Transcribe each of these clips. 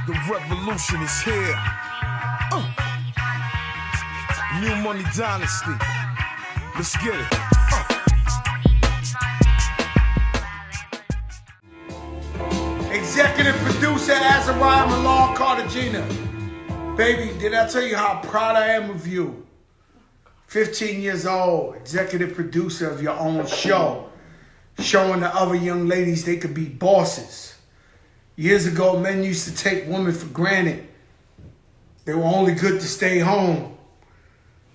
The revolution is here. New Money Dynasty. Let's get it. Executive producer Azariah Malone Cartagena. Baby, did I tell you how proud I am of you? 15 years old, executive producer of your own show, showing the other young ladies they could be bosses. Years ago, men used to take women for granted. They were only good to stay home.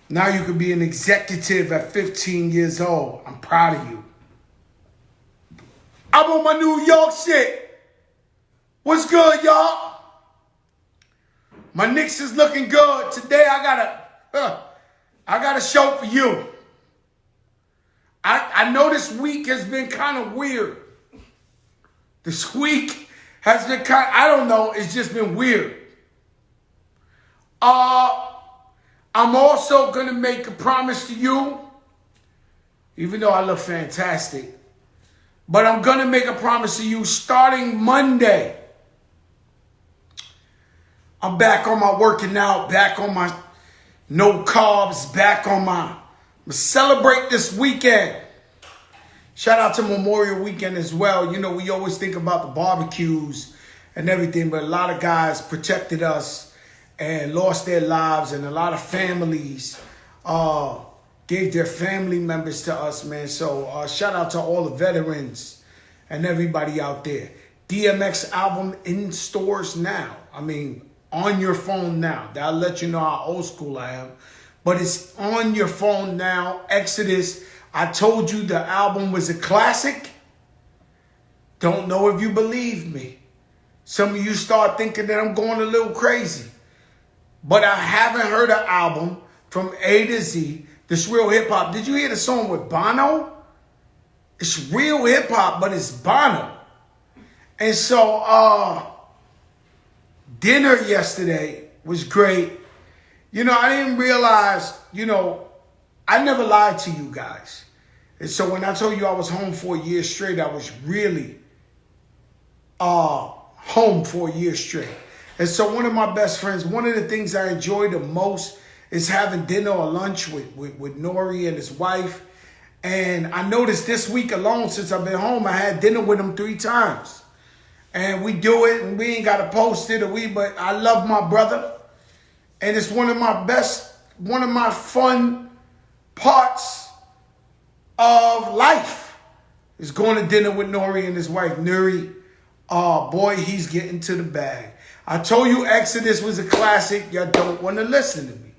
Now you could be an executive at 15 years old. I'm proud of you. I'm on my New York shit. What's good, y'all? My Knicks is looking good. Today I got a show for you. I know this week has been kind of weird. This week has been I don't know, it's just been weird. I'm also going to make a promise to you, even though I look fantastic, but I'm going to make a promise to you starting Monday. I'm back on my working out, back on my no carbs, back on my celebrate this weekend. Shout out to Memorial Weekend as well. You know, we always think about the barbecues and everything, but a lot of guys protected us and lost their lives, and a lot of families gave their family members to us, man. So shout out to all the veterans and everybody out there. D.M.X album in stores now. I mean, on your phone now. That'll let you know how old school I am. But it's on your phone now. Exodus. I told you the album was a classic. Don't know if you believe me. Some of you start thinking that I'm going a little crazy. But I haven't heard an album from A to Z. This real hip hop. Did you hear the song with Bono? It's real hip hop, but it's Bono. And so dinner yesterday was great. You know, I didn't realize, you know, I never lied to you guys. And so when I told you I was home for a year straight, I was really home for a year straight. And so one of my best friends, one of the things I enjoy the most is having dinner or lunch with Nori and his wife. And I noticed this week alone, since I've been home, I had dinner with him 3 times. And we do it, and we ain't got to post it, but I love my brother. And it's one of my fun parts of life is going to dinner with Nori and his wife. Nuri, boy, he's getting to the bag. I told you Exodus was a classic. Y'all don't want to listen to me.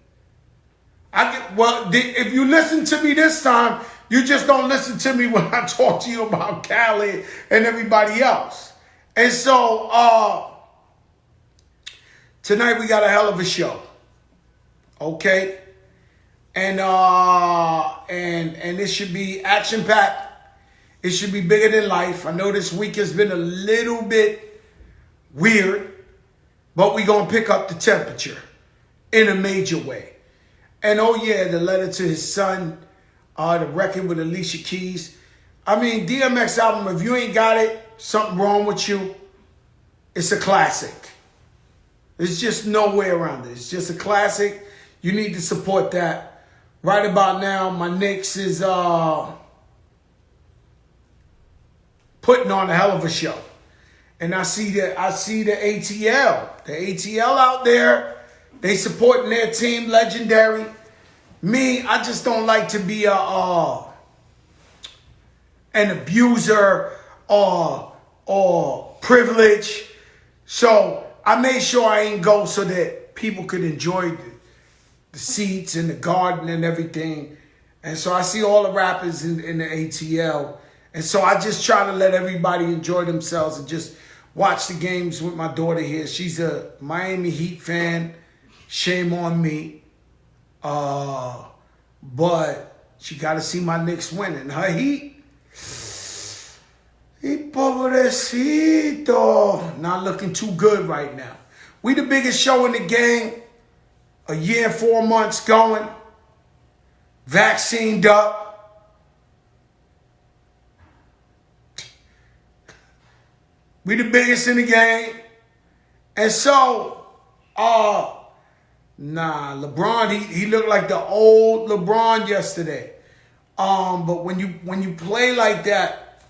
If you listen to me this time, you just don't listen to me when I talk to you about Khaled and everybody else. And so tonight we got a hell of a show. Okay? And it should be action-packed. It should be bigger than life. I know this week has been a little bit weird, but we're going to pick up the temperature in a major way. And oh yeah, the letter to his son, the record with Alicia Keys. I mean, D.M.X album, if you ain't got it, something wrong with you. It's a classic. There's just no way around it. It's just a classic. You need to support that. Right about now, my Knicks is putting on a hell of a show. And I see the ATL. The ATL out there, they supporting their team, legendary. Me, I just don't like to be an abuser or privileged. So I made sure I ain't go so that people could enjoy the seats and the garden and everything. And so I see all the rappers in the ATL. And so I just try to let everybody enjoy themselves and just watch the games with my daughter here. She's a Miami Heat fan. Shame on me. But she got to see my Knicks winning. Her Heat, y pobrecito, not looking too good right now. We the biggest show in the game. A year and 4 months going. Vaccined up. We the biggest in the game. And so, nah, LeBron, he looked like the old LeBron yesterday. But when you play like that,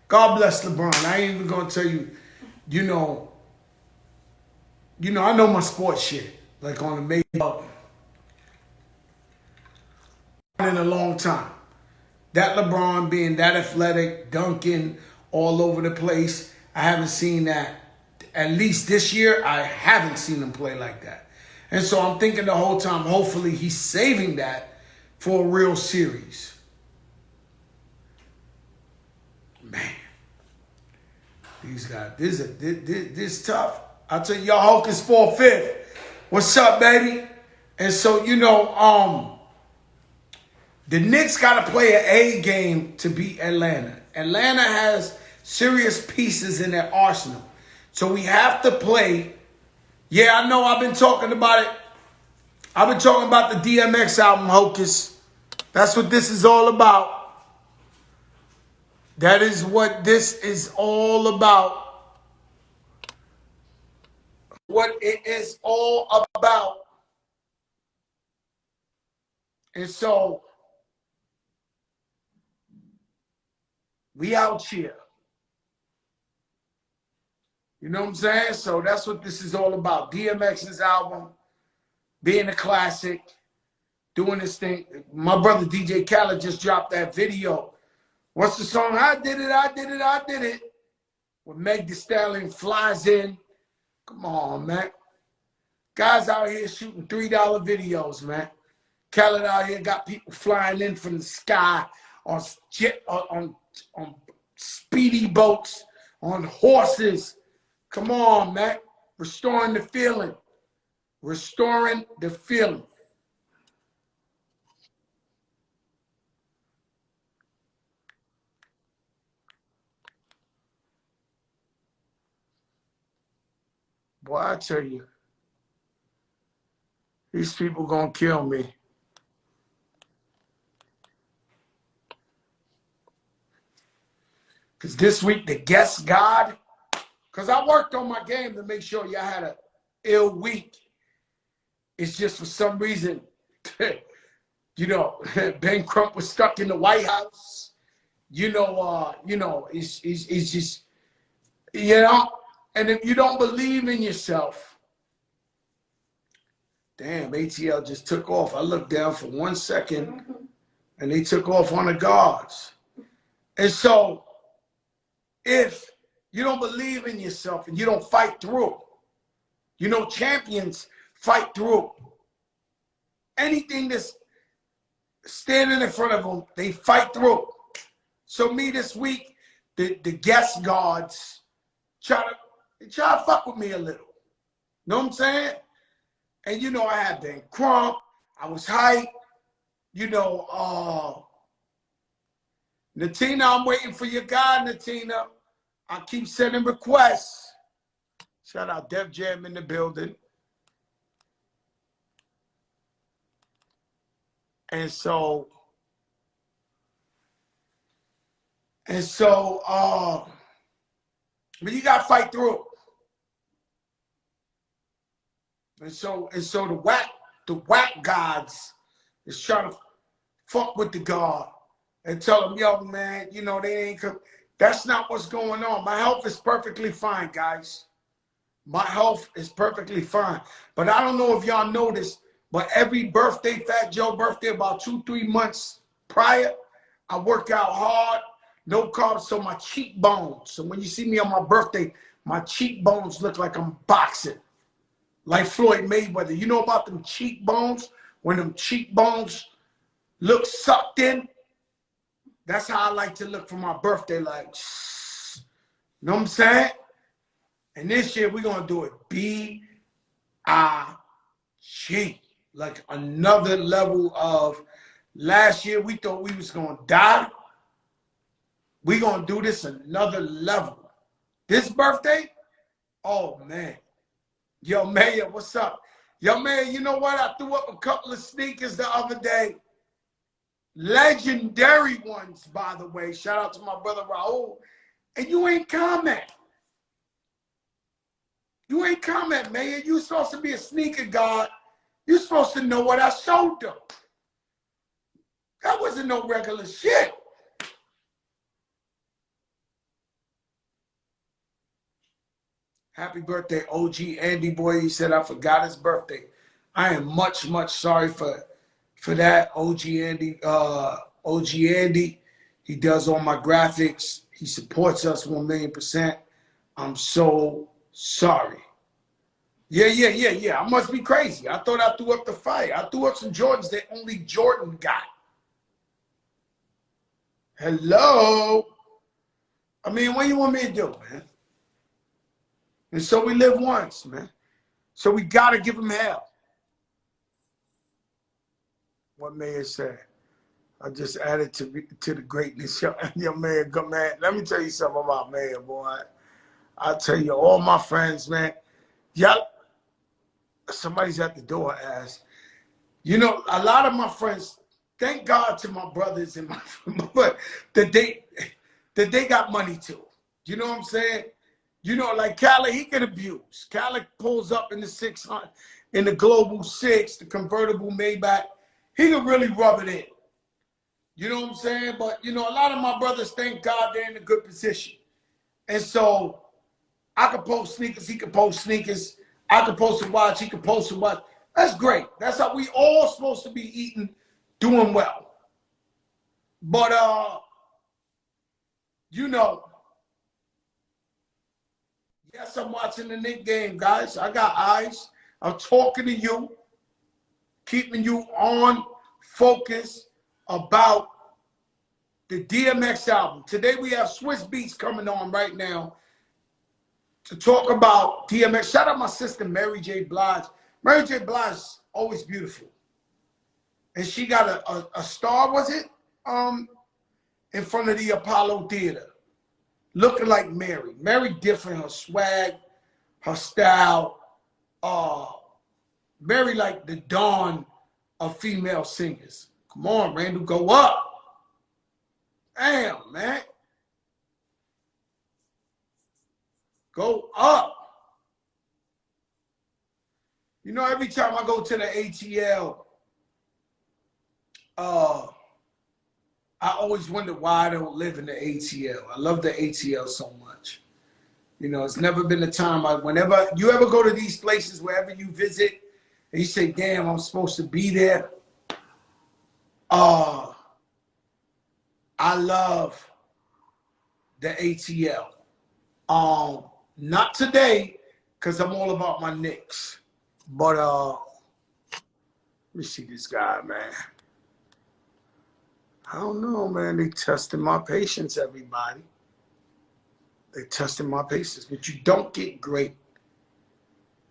God bless LeBron. I ain't even gonna tell you, you know, I know my sports shit. Like on a major in a long time. That LeBron being that athletic, dunking all over the place, I haven't seen that. At least this year, I haven't seen him play like that. And so I'm thinking the whole time, hopefully he's saving that for a real series. Man, these guys, this tough. I'll tell you, y'all Hulk is 4-5. What's up, baby? And so, the Knicks got to play an A game to beat Atlanta. Atlanta has serious pieces in their arsenal. So we have to play. Yeah, I know I've been talking about it. I've been talking about the D.M.X album, Hocus. That's what this is all about. That is what this is all about. What it is all about. And so, we out here. You know what I'm saying? So that's what this is all about. D.M.X's album, being a classic, doing this thing. My brother DJ Khaled just dropped that video. What's the song? I did it, I did it, I did it. When Meg Thee Stallion flies in. Come on, man. Guys out here shooting $3 videos, man. Khaled out here got people flying in from the sky on speedy boats, on horses. Come on, man. Restoring the feeling. Restoring the feeling. Boy, I tell you, these people gonna kill me. Because this week, the guest God, because I worked on my game to make sure y'all had a ill week. It's just for some reason, Ben Crump was stuck in the White House. It's just, and if you don't believe in yourself, damn, ATL just took off. I looked down for 1 second, and they took off on the guards. And so, if you don't believe in yourself and you don't fight through, champions fight through. Anything that's standing in front of them, they fight through. So me this week, the guest guards try to fuck with me a little. Know what I'm saying? And I had Ben Crump. I was hyped. Natina, I'm waiting for your guy, Natina. I keep sending requests. Shout out Def Jam in the building. And so, but you gotta fight through it. And so the whack gods is trying to fuck with the God and tell them, yo, man, they ain't come. That's not what's going on. My health is perfectly fine, guys. My health is perfectly fine. But I don't know if y'all noticed, but every birthday, Fat Joe birthday, about 2-3 months prior, I work out hard, no carbs, so my cheekbones. So when you see me on my birthday, my cheekbones look like I'm boxing. Like Floyd Mayweather. You know about them cheekbones? When them cheekbones look sucked in? That's how I like to look for my birthday, like, you know what I'm saying? And this year, we're going to do it B-I-G. Like another level of, last year, we thought we was going to die. We're going to do this another level. This birthday, oh, man. Yo, Mayor, what's up? Yo, Mayor, you know what? I threw up a couple of sneakers the other day. Legendary ones, by the way. Shout out to my brother Raul. And you ain't comment. You ain't comment, man. You supposed to be a sneaker god. You supposed to know what I showed them. That wasn't no regular shit. Happy birthday, OG Andy boy. He said I forgot his birthday. I am much, much sorry for that. OG Andy, OG Andy. He does all my graphics. He supports us 1,000,000%. I'm so sorry. Yeah. I must be crazy. I thought I threw up the fire. I threw up some Jordans that only Jordan got. Hello? I mean, what do you want me to do, man? And so we live once, man. So we got to give him hell. What Mayor said. I just added to the greatness. Your man, good man. Let me tell you something about Mayor, boy. I'll tell you, all my friends, man. Y'all, somebody's at the door asked. You know, a lot of my friends, thank God to my brothers and my that they got money too. You know what I'm saying? You know, like Khaled, he can abuse. Khaled pulls up in the 600, in the Global 6, the convertible Maybach. He can really rub it in. You know what I'm saying? But, you know, a lot of my brothers, thank God, they're in a good position. And so I could post sneakers, he could post sneakers. I could post a watch, he could post a watch. That's great. That's how we all supposed to be eating, doing well. But, you know, yes, I'm watching the Knicks game, guys. I got eyes. I'm talking to you, keeping you on focus about the D.M.X album. Today we have Swizz Beatz coming on right now to talk about D.M.X. Shout out my sister, Mary J. Blige. Mary J. Blige is always beautiful. And she got a star, was it? In front of the Apollo Theater. Looking like Mary. Mary different, her swag, her style. Mary like the dawn of female singers. Come on, Randall, go up. Damn, man. Go up. You know, every time I go to the ATL, I always wonder why I don't live in the ATL. I love the ATL so much. You know, it's never been a time whenever you ever go to these places, wherever you visit, and you say, damn, I'm supposed to be there. I love the ATL. Not today, because I'm all about my Knicks. But let me see this guy, man. I don't know, man. They testing my patience, everybody. They testing my patience. But you don't get great.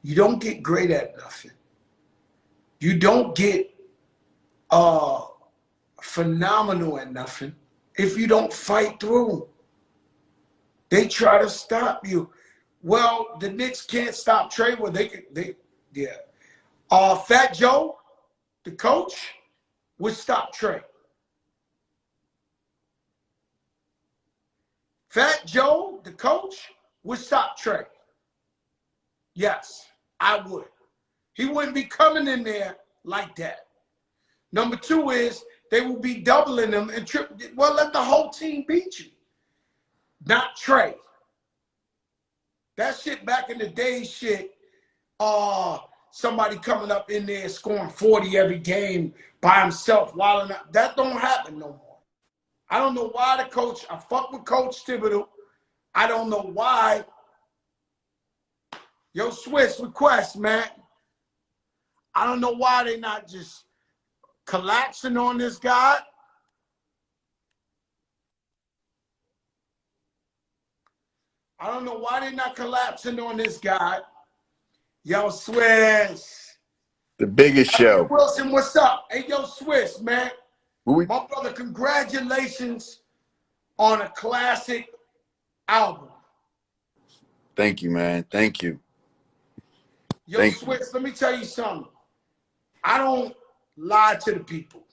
You don't get great at nothing. You don't get phenomenal at nothing if you don't fight through. They try to stop you. Well, the Knicks can't stop Trey. Well, yeah. Fat Joe, the coach, would stop Trey. Fat Joe, the coach, would stop Trey. Yes, I would. He wouldn't be coming in there like that. Number two is they will be doubling them and well, let the whole team beat you. Not Trey. That shit back in the day shit, somebody coming up in there scoring 40 every game by himself, wilding out. That don't happen no more. I don't know why the coach, I fuck with Coach Thibodeau. I don't know why. Yo, Swizz request, man. I don't know why they not just collapsing on this guy. I don't know why they're not collapsing on this guy. Yo, Swizz. The biggest show. Wilson, what's up? Hey, yo, Swizz, man. My brother, congratulations on a classic album. Thank you, man. Thank you. Yo, Swizz, let me tell you something. I don't lie to the people.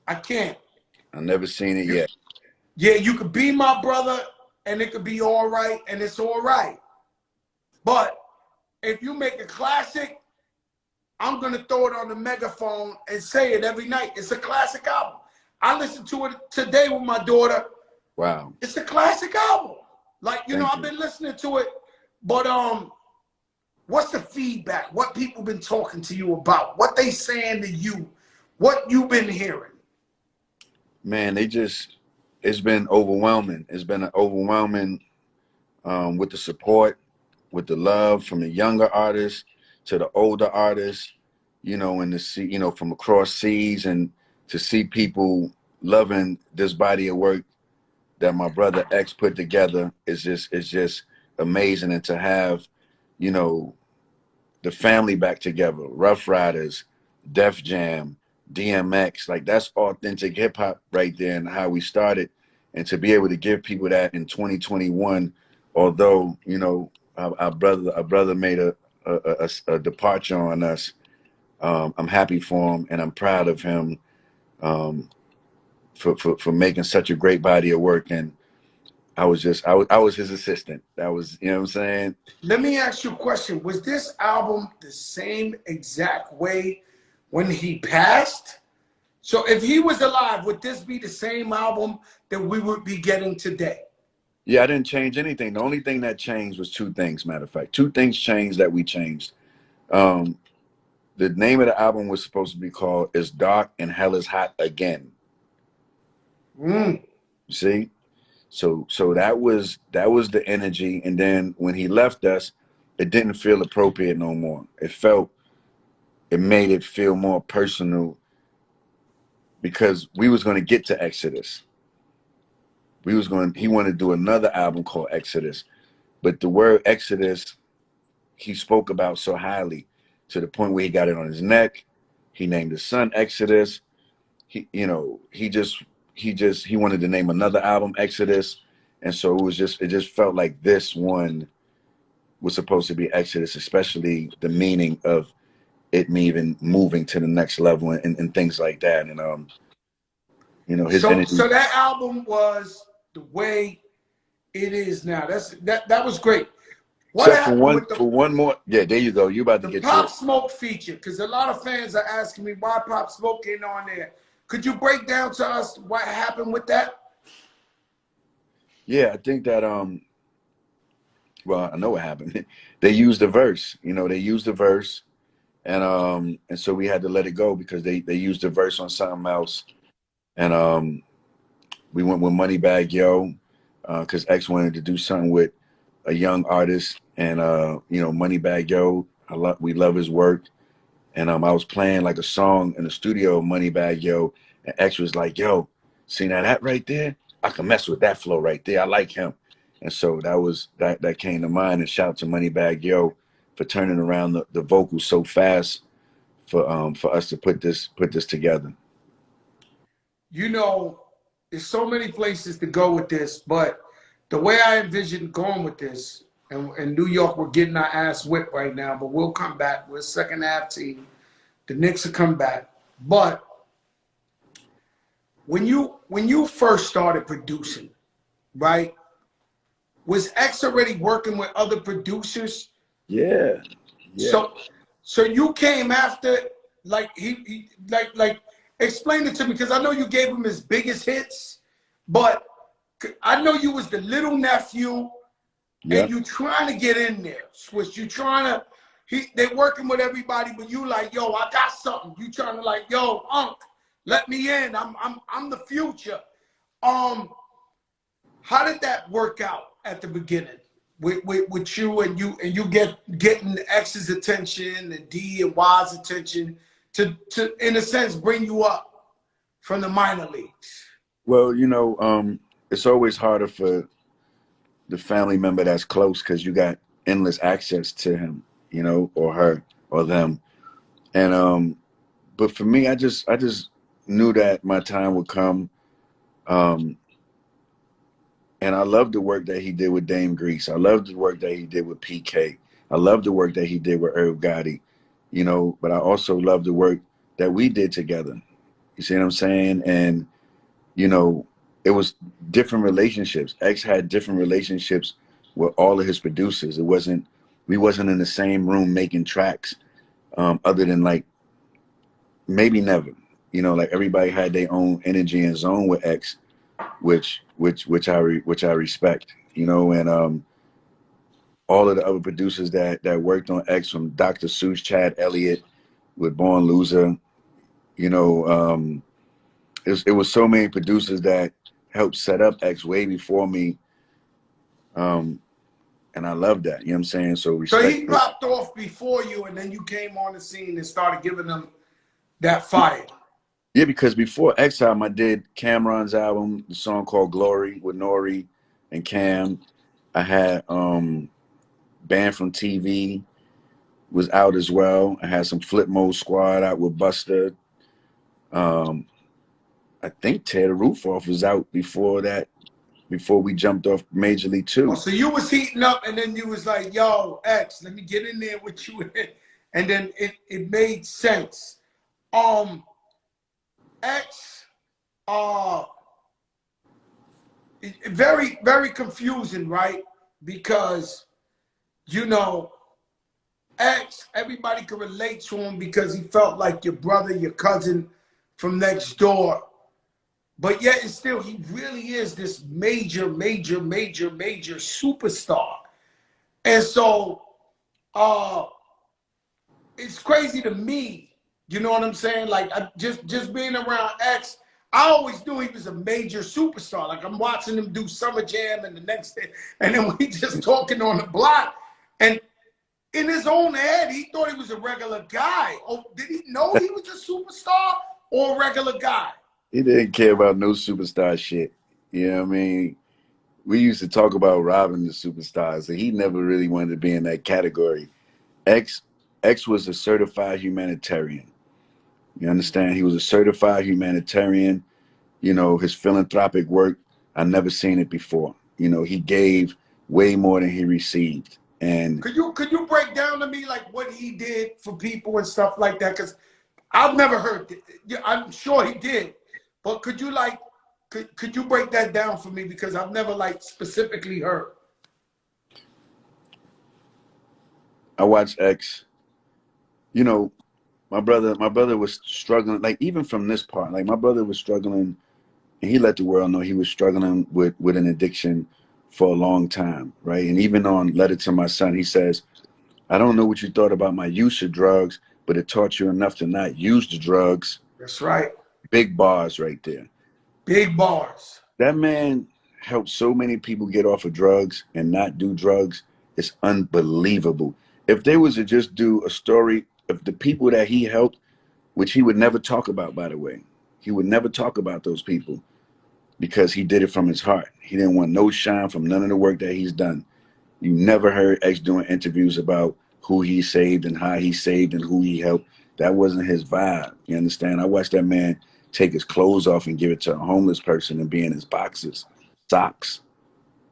I can't. I've never seen it yet. Yeah, you could be my brother, and it could be all right, and it's all right. But if you make a classic, I'm going to throw it on the megaphone and say it every night. It's a classic album. I listened to it today with my daughter. Wow. It's a classic album. Like, you know, Thank I've you. been listening to it, but what's the feedback? What people been talking to you about? What they saying to you? What you been hearing? Man, it's been overwhelming. It's been an overwhelming with the support, with the love from the younger artists to the older artists, you know, and to see, you know, from across seas, and to see people loving this body of work that my brother X put together is just amazing. And to have, you know, the family back together, Rough Riders, Def Jam, D.M.X, like that's authentic hip hop right there and how we started. And to be able to give people that in 2021, although, you know, our brother made a departure on us, I'm happy for him and I'm proud of him for making such a great body of work. And I was his assistant. That was, you know what I'm saying? Let me ask you a question. Was this album the same exact way when he passed? So if he was alive, would this be the same album that we would be getting today? Yeah, I didn't change anything. The only thing that changed was two things, matter of fact. Two things changed that we changed. The name of the album was supposed to be called It's Dark and Hell is Hot Again. Mm. You see? So that was the energy. And then when he left us, it didn't feel appropriate no more. It made it feel more personal because we was going to get to Exodus. He wanted to do another album called Exodus. But the word Exodus, he spoke about so highly to the point where he got it on his neck. He named his son Exodus. He wanted to name another album Exodus. And so it just felt like this one was supposed to be Exodus, especially the meaning of it even moving to the next level and things like that. And you know, his energy. So that album was the way it is now. That was great. What Except happened with for one more. Yeah, there you go. You about to the get to Pop it. Smoke feature? Because a lot of fans are asking me why Pop Smoke ain't on there. Could you break down to us what happened with that? Yeah, I think that well, I know what happened. They used the verse. You know, they used the verse, and so we had to let it go because they used the verse on something else. And we went with Moneybag Yo, because X wanted to do something with a young artist, and you know, Moneybag Yo, we love his work. And I was playing like a song in the studio, Moneybag Yo, and X was like, "Yo, see that right there? I can mess with that flow right there. I like him." And so that came to mind. And shout out to Moneybag Yo for turning around the vocals so fast for us to put this together. You know, there's so many places to go with this, but the way I envision going with this, and in New York, we're getting our ass whipped right now, but we'll come back. We're a second half team. The Knicks will come back. But when you first started producing, right, was X already working with other producers? Yeah. So you came after, like he like explain it to me, because I know you gave him his biggest hits, but I know you was the little nephew, Yeah. and you trying to get in there, Swizz. You trying to, they working with everybody, but you like, yo, I got something. You trying to like, yo, Unc, let me in. I'm the future. How did that work out at the beginning with you and you getting X's attention and D and Y's attention to in a sense bring you up from the minor leagues? Well, you know, it's always harder for the family member that's close because you got endless access to him, you know, or her or them. And but for me, I just knew that my time would come. And I love the work that he did with Dame Grease. I love the work that he did with PK. I love the work that he did with Irv Gotti, you know, but I also love the work that we did together. You see what I'm saying? And, you know, it was different relationships. X had different relationships with all of his producers. It wasn't we wasn't in the same room making tracks, other than like maybe never. You know, like everybody had their own energy and zone with X, which I respect. You know, and all of the other producers that worked on X, from Dr. Seuss, Chad Elliott with Born Loser. You know, it was so many producers that helped set up X way before me. And I love that. You know what I'm saying? So So respect. he dropped off before you, and then you came on the scene and started giving them that fire. Yeah, because before X album, I did Cameron's album, the song called Glory with Nori and Cam. I had Band from TV was out as well. I had some Flip Mode Squad out with Busta. I think Tear the Roof Off was out before that, before we jumped off Major League 2. Oh, so you was heating up, and then you was like, yo, X, let me get in there with you. And then it made sense. X, very, very confusing, right? Because, you know, X, everybody could relate to him because he felt like your brother, your cousin from next door. But yet and still, he really is this major, major, major, major superstar. And so it's crazy to me, you know what I'm saying? Like, just being around X, I always knew he was a major superstar. Like, I'm watching him do Summer Jam and the next day, and then we just talking on the block. And in his own head, he thought he was a regular guy. Oh, did he know he was a superstar or a regular guy? He didn't care about no superstar shit. You know what I mean? We used to talk about robbing the superstars, and he never really wanted to be in that category. X was a certified humanitarian. You understand? He was a certified humanitarian. You know, his philanthropic work, I never seen it before. You know, he gave way more than he received. And could you break down to me like what he did for people and stuff like that? Because I've never heard it. Yeah, I'm sure he did, but could you like could you break that down for me, because I've never like specifically heard. I watched X. You know, my brother was struggling, like even from this part, like my brother was struggling, and he let the world know he was struggling with an addiction for a long time, right? And even on Letter to My Son, he says, I don't know what you thought about my use of drugs, but it taught you enough to not use the drugs. That's right. Big bars right there. Big bars. That man helped so many people get off of drugs and not do drugs. It's unbelievable. If they was to just do a story of the people that he helped, which he would never talk about, by the way, he would never talk about those people because he did it from his heart. He didn't want no shine from none of the work that he's done. You never heard X doing interviews about who he saved and how he saved and who he helped. That wasn't his vibe. You understand? I watched that man take his clothes off and give it to a homeless person and be in his boxers, socks.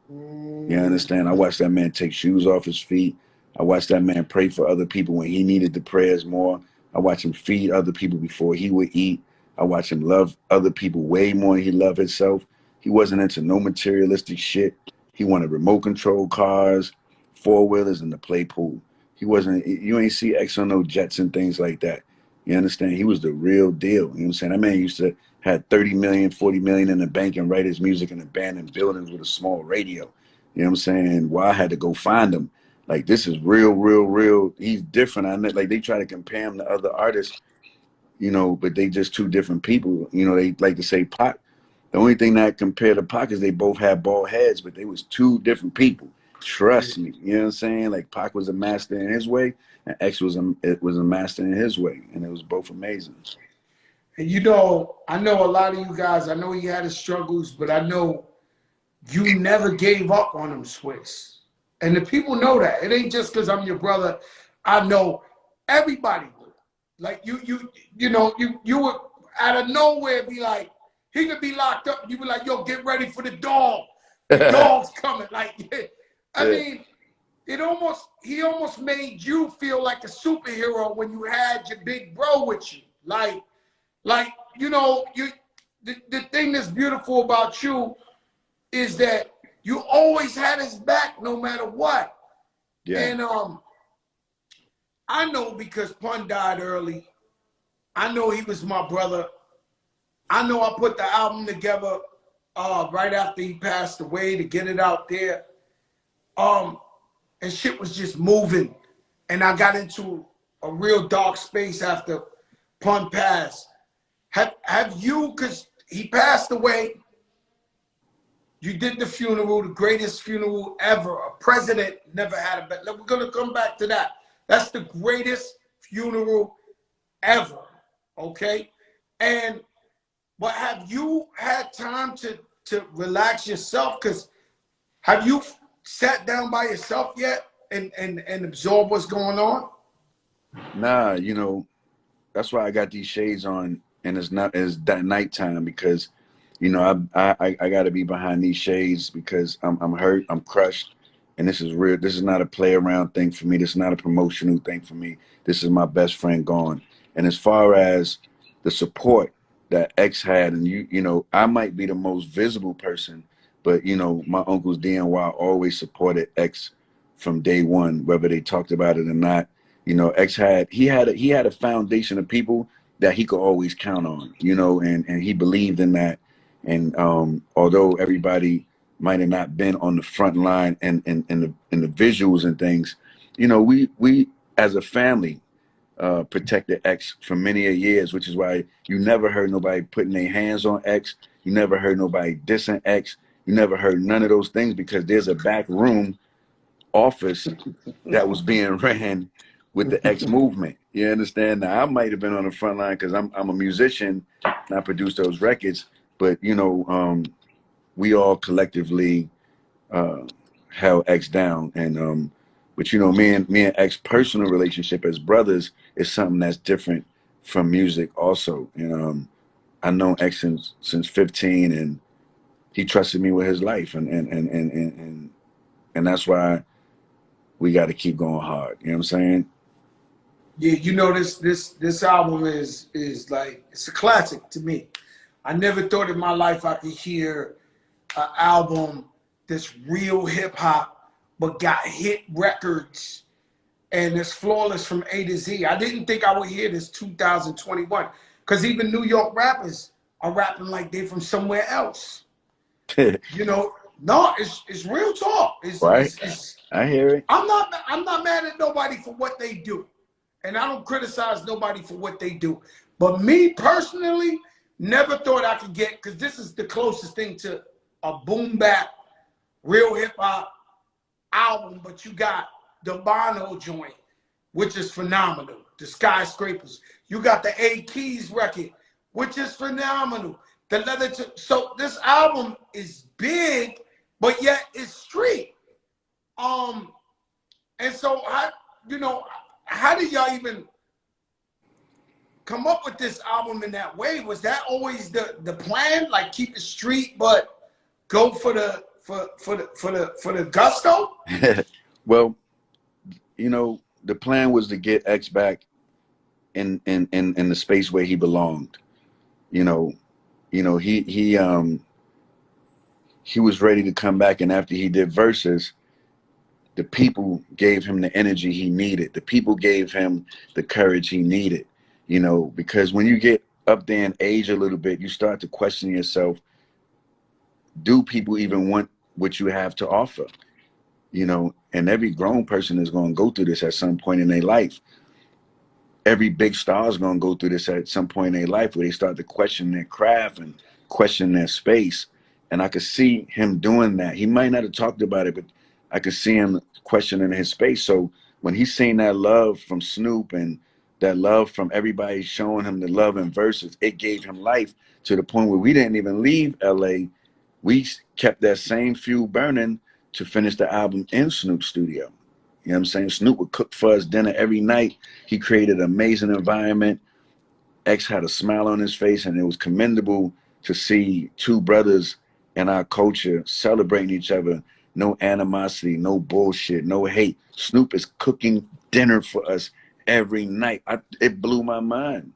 You understand? I watched that man take shoes off his feet. I watched that man pray for other people when he needed the prayers more. I watched him feed other people before he would eat. I watched him love other people way more than he loved himself. He wasn't into no materialistic shit. He wanted remote control cars, four-wheelers, and to play pool. He wasn't, you ain't see X on no jets and things like that. You understand? He was the real deal. You know what I'm saying? That man used to have 30 million, 40 million in the bank and write his music in abandoned buildings with a small radio. You know what I'm saying? Well, I had to go find him. Like, this is real, real, real. He's different. I know, like, they try to compare him to other artists, you know, but they just two different people. You know, they like to say Pac. The only thing that compared to Pac is they both had bald heads, but they was two different people. Trust me. You know what I'm saying? Like, Pac was a master in his way, and X was a master in his way, and it was both amazing. And you know, I know a lot of you guys, I know he had his struggles, but I know you never gave up on him, Swizz. And the people know that. It ain't just because I'm your brother. I know everybody would. Like you know, you would out of nowhere be like, he could be locked up. You be like, yo, get ready for the dog. The dog's coming. Like, I mean, he almost made you feel like a superhero when you had your big bro with you. Like, you know, the thing that's beautiful about you is that you always had his back no matter what. Yeah. And I know because Pun died early. I know he was my brother. I know I put the album together right after he passed away to get it out there. And shit was just moving. And I got into a real dark space after Pun passed. Have you, because he passed away, you did the funeral, the greatest funeral ever. A president never had a better. We're going to come back to that. That's the greatest funeral ever, okay? But have you had time to relax yourself? Because have you sat down by yourself yet and absorb what's going on? Nah, you know, that's why I got these shades on, and it's that nighttime because, you know, I got to be behind these shades because I'm hurt, I'm crushed, and this is real. This is not a play around thing for me. This is not a promotional thing for me. This is my best friend gone. And as far as the support that X had, and you know, I might be the most visible person, but you know, my uncles D.M.Y always supported X from day one, whether they talked about it or not. You know, X had a foundation of people that he could always count on, you know, and he believed in that. And although everybody might have not been on the front line and in the visuals and things, you know, we as a family protected X for many a years, which is why you never heard nobody putting their hands on X. You never heard nobody dissing X. You never heard none of those things because there's a back room office that was being ran with the X movement. You understand? Now I might have been on the front line because I'm a musician and I produce those records, but you know, we all collectively held X down. And but you know, me and X personal relationship as brothers is something that's different from music also. And I known X since 15, and he trusted me with his life, and that's why we got to keep going hard. You know what I'm saying? Yeah, you know, this album is like, it's a classic to me. I never thought in my life I could hear an album that's real hip hop, but got hit records and it's flawless from A to Z. I didn't think I would hear this 2021 because even New York rappers are rapping like they're from somewhere else. You know, no, it's real talk. Right. I hear it. I'm not mad at nobody for what they do. And I don't criticize nobody for what they do. But me personally, never thought I could get, because this is the closest thing to a boom bap, real hip hop album, but you got the Bono joint, which is phenomenal. The Skyscrapers. You got the A Keys record, which is phenomenal. The Leather. So this album is big, but yet it's street. And so how did y'all even come up with this album in that way? Was that always the plan? Like keep it street, but go for the gusto? Well, you know, the plan was to get X back in the space where he belonged. You know, he was ready to come back, and after he did verses, the people gave him the energy he needed. The people gave him the courage he needed, you know, because when you get up there in age a little bit, you start to question yourself, do people even want what you have to offer? You know, and every grown person is going to go through this at some point in their life. Every big star is going to go through this at some point in their life where they start to question their craft and question their space. And I could see him doing that. He might not have talked about it, but I could see him questioning his space. So when he seen that love from Snoop and that love from everybody showing him the love in verses, it gave him life to the point where we didn't even leave LA. We kept that same fuel burning to finish the album in Snoop's studio. You know what I'm saying? Snoop would cook for us dinner every night. He created an amazing environment. X had a smile on his face, and it was commendable to see two brothers in our culture celebrating each other. No animosity, no bullshit, no hate. Snoop is cooking dinner for us every night. It blew my mind.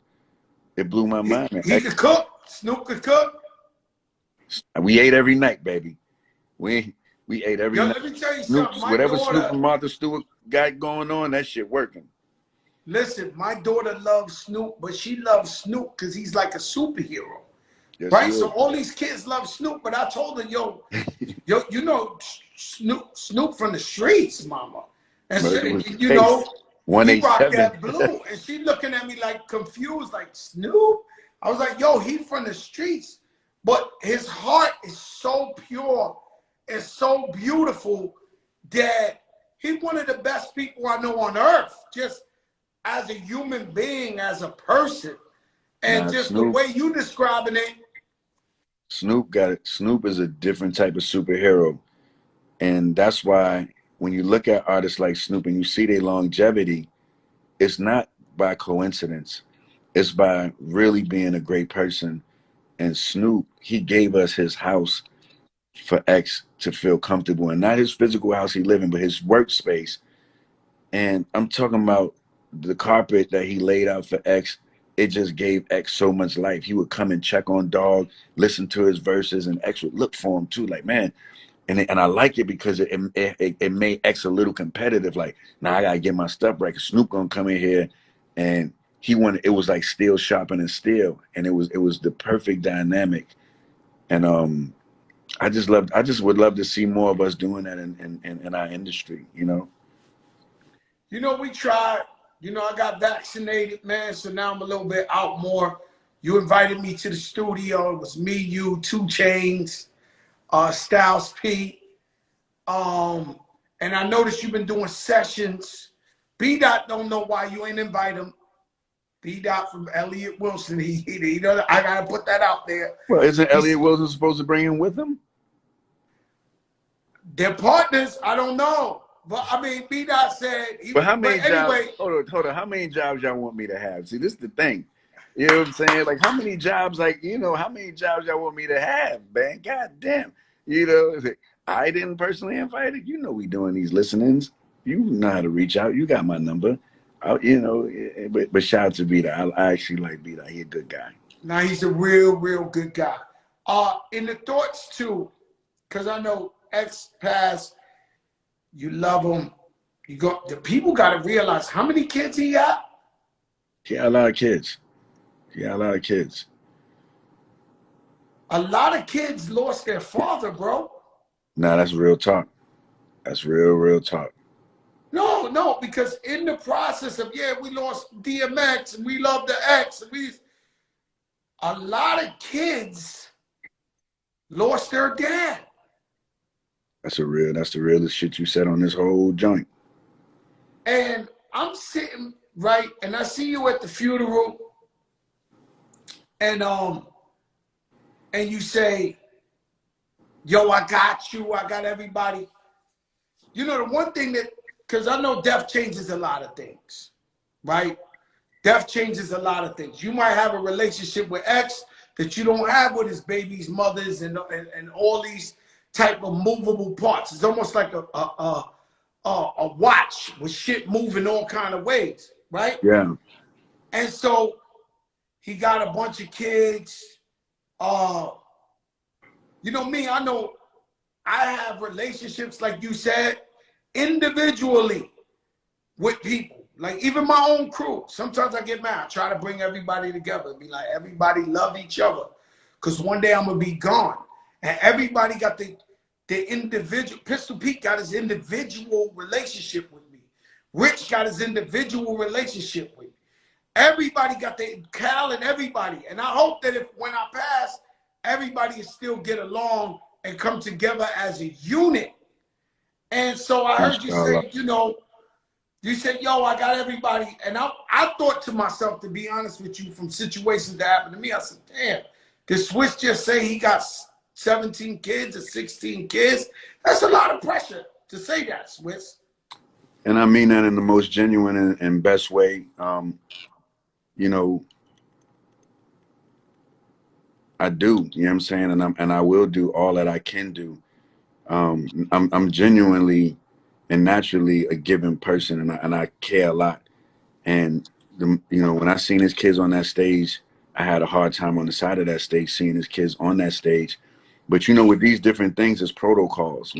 It blew my mind. He could cook. Snoop could cook. We ate every night, baby. We ate every Yo, night. let me tell you something. Snoop's, My whatever Snoop daughter, and Martha Stewart got going on, that shit working. listen, my daughter loves Snoop, but she loves Snoop because he's like a superhero. Yes, he Right? So is. all these kids love Snoop, but I told her, yo, you know, Snoop from the streets, mama. And Murder she, was the you case. know, he rocked 187. that blue. And she looking at me like confused, like Snoop. I was like, yo, he from the streets. But his heart is so pure and so beautiful that he's one of the best people I know on earth, just as a human being, as a person. And Nah, just the Snoop. way you describing it, Snoop got it. Snoop is a different type of superhero. And that's why when you look at artists like Snoop and you see their longevity, it's not by coincidence. It's by really being a great person. And Snoop, he gave us his house for X to feel comfortable in. Not his physical house he lived in, but his workspace. And I'm talking about the carpet that he laid out for X. It just gave X so much life. He would come and check on Dog, listen to his verses, and X would look for him too. Like, man, and I like it because it made X a little competitive. Like, now I gotta get my stuff right. 'Cause Snoop gonna come in here, and he wanted. It was like steel sharpening steel, and it was the perfect dynamic. And I just would love to see more of us doing that in our industry. You know. you know, we tried. You know, I got vaccinated, man, so now I'm a little bit out more. You invited me to the studio. It was me, you, 2 Chainz, Styles P. And I noticed you've been doing sessions. B. Dot don't know why you ain't invite him. B. Dot from Elliott Wilson. He know, I gotta put that out there. Well, isn't Elliott Wilson supposed to bring him with him? They're partners. I don't know. But I mean, B. Dot said. But how many jobs? Anyway, Hold on. How many jobs y'all want me to have? See, this is the thing. You know what I'm saying? Like, how many jobs? Like, how many jobs y'all want me to have, man? God damn. I didn't personally invite it. You know, we doing these listenings. You know how to reach out. You got my number. But shout out to Beta. I actually like Beta. He a good guy. now he's a real, real good guy. In the thoughts too, because I know X passed. You love him. The people got to realize how many kids he got. He got a lot of kids. A lot of kids lost their father, bro. Nah, that's real talk. That's real talk. No, because in the process of, we lost D.M.X and we love the X. And a lot of kids lost their dad. That's the realest shit you said on this whole joint. And I'm sitting, right, and I see you at the funeral, and you say, yo, I got you, I got everybody. You know, the one thing because I know death changes a lot of things, right? Death changes a lot of things. You might have a relationship with X that you don't have with his baby's mothers and all these type of movable parts. It's almost like a watch with shit moving all kind of ways, right? Yeah. And so he got a bunch of kids. You know me, I know I have relationships, like you said, individually with people. Like even my own crew. Sometimes I get mad. I try to bring everybody together. Be like, everybody love each other. Because one day I'm going to be gone. And everybody got the individual. Pistol Pete got his individual relationship with me. Rich got his individual relationship with me. Everybody got Cal and everybody. And I hope that when I pass, everybody still get along and come together as a unit. And so I heard you say, you said, yo, I got everybody. And I thought to myself, to be honest with you, from situations that happened to me, I said, damn, did Swizz just say he got 17 kids or 16 kids? That's a lot of pressure to say that, Swizz. And I mean that in the most genuine and best way. I do, you know what I'm saying? And I will do all that I can do. I'm genuinely and naturally a giving person, and I care a lot. And when I seen his kids on that stage, I had a hard time on the side of that stage seeing his kids on that stage. But with these different things, it's protocols.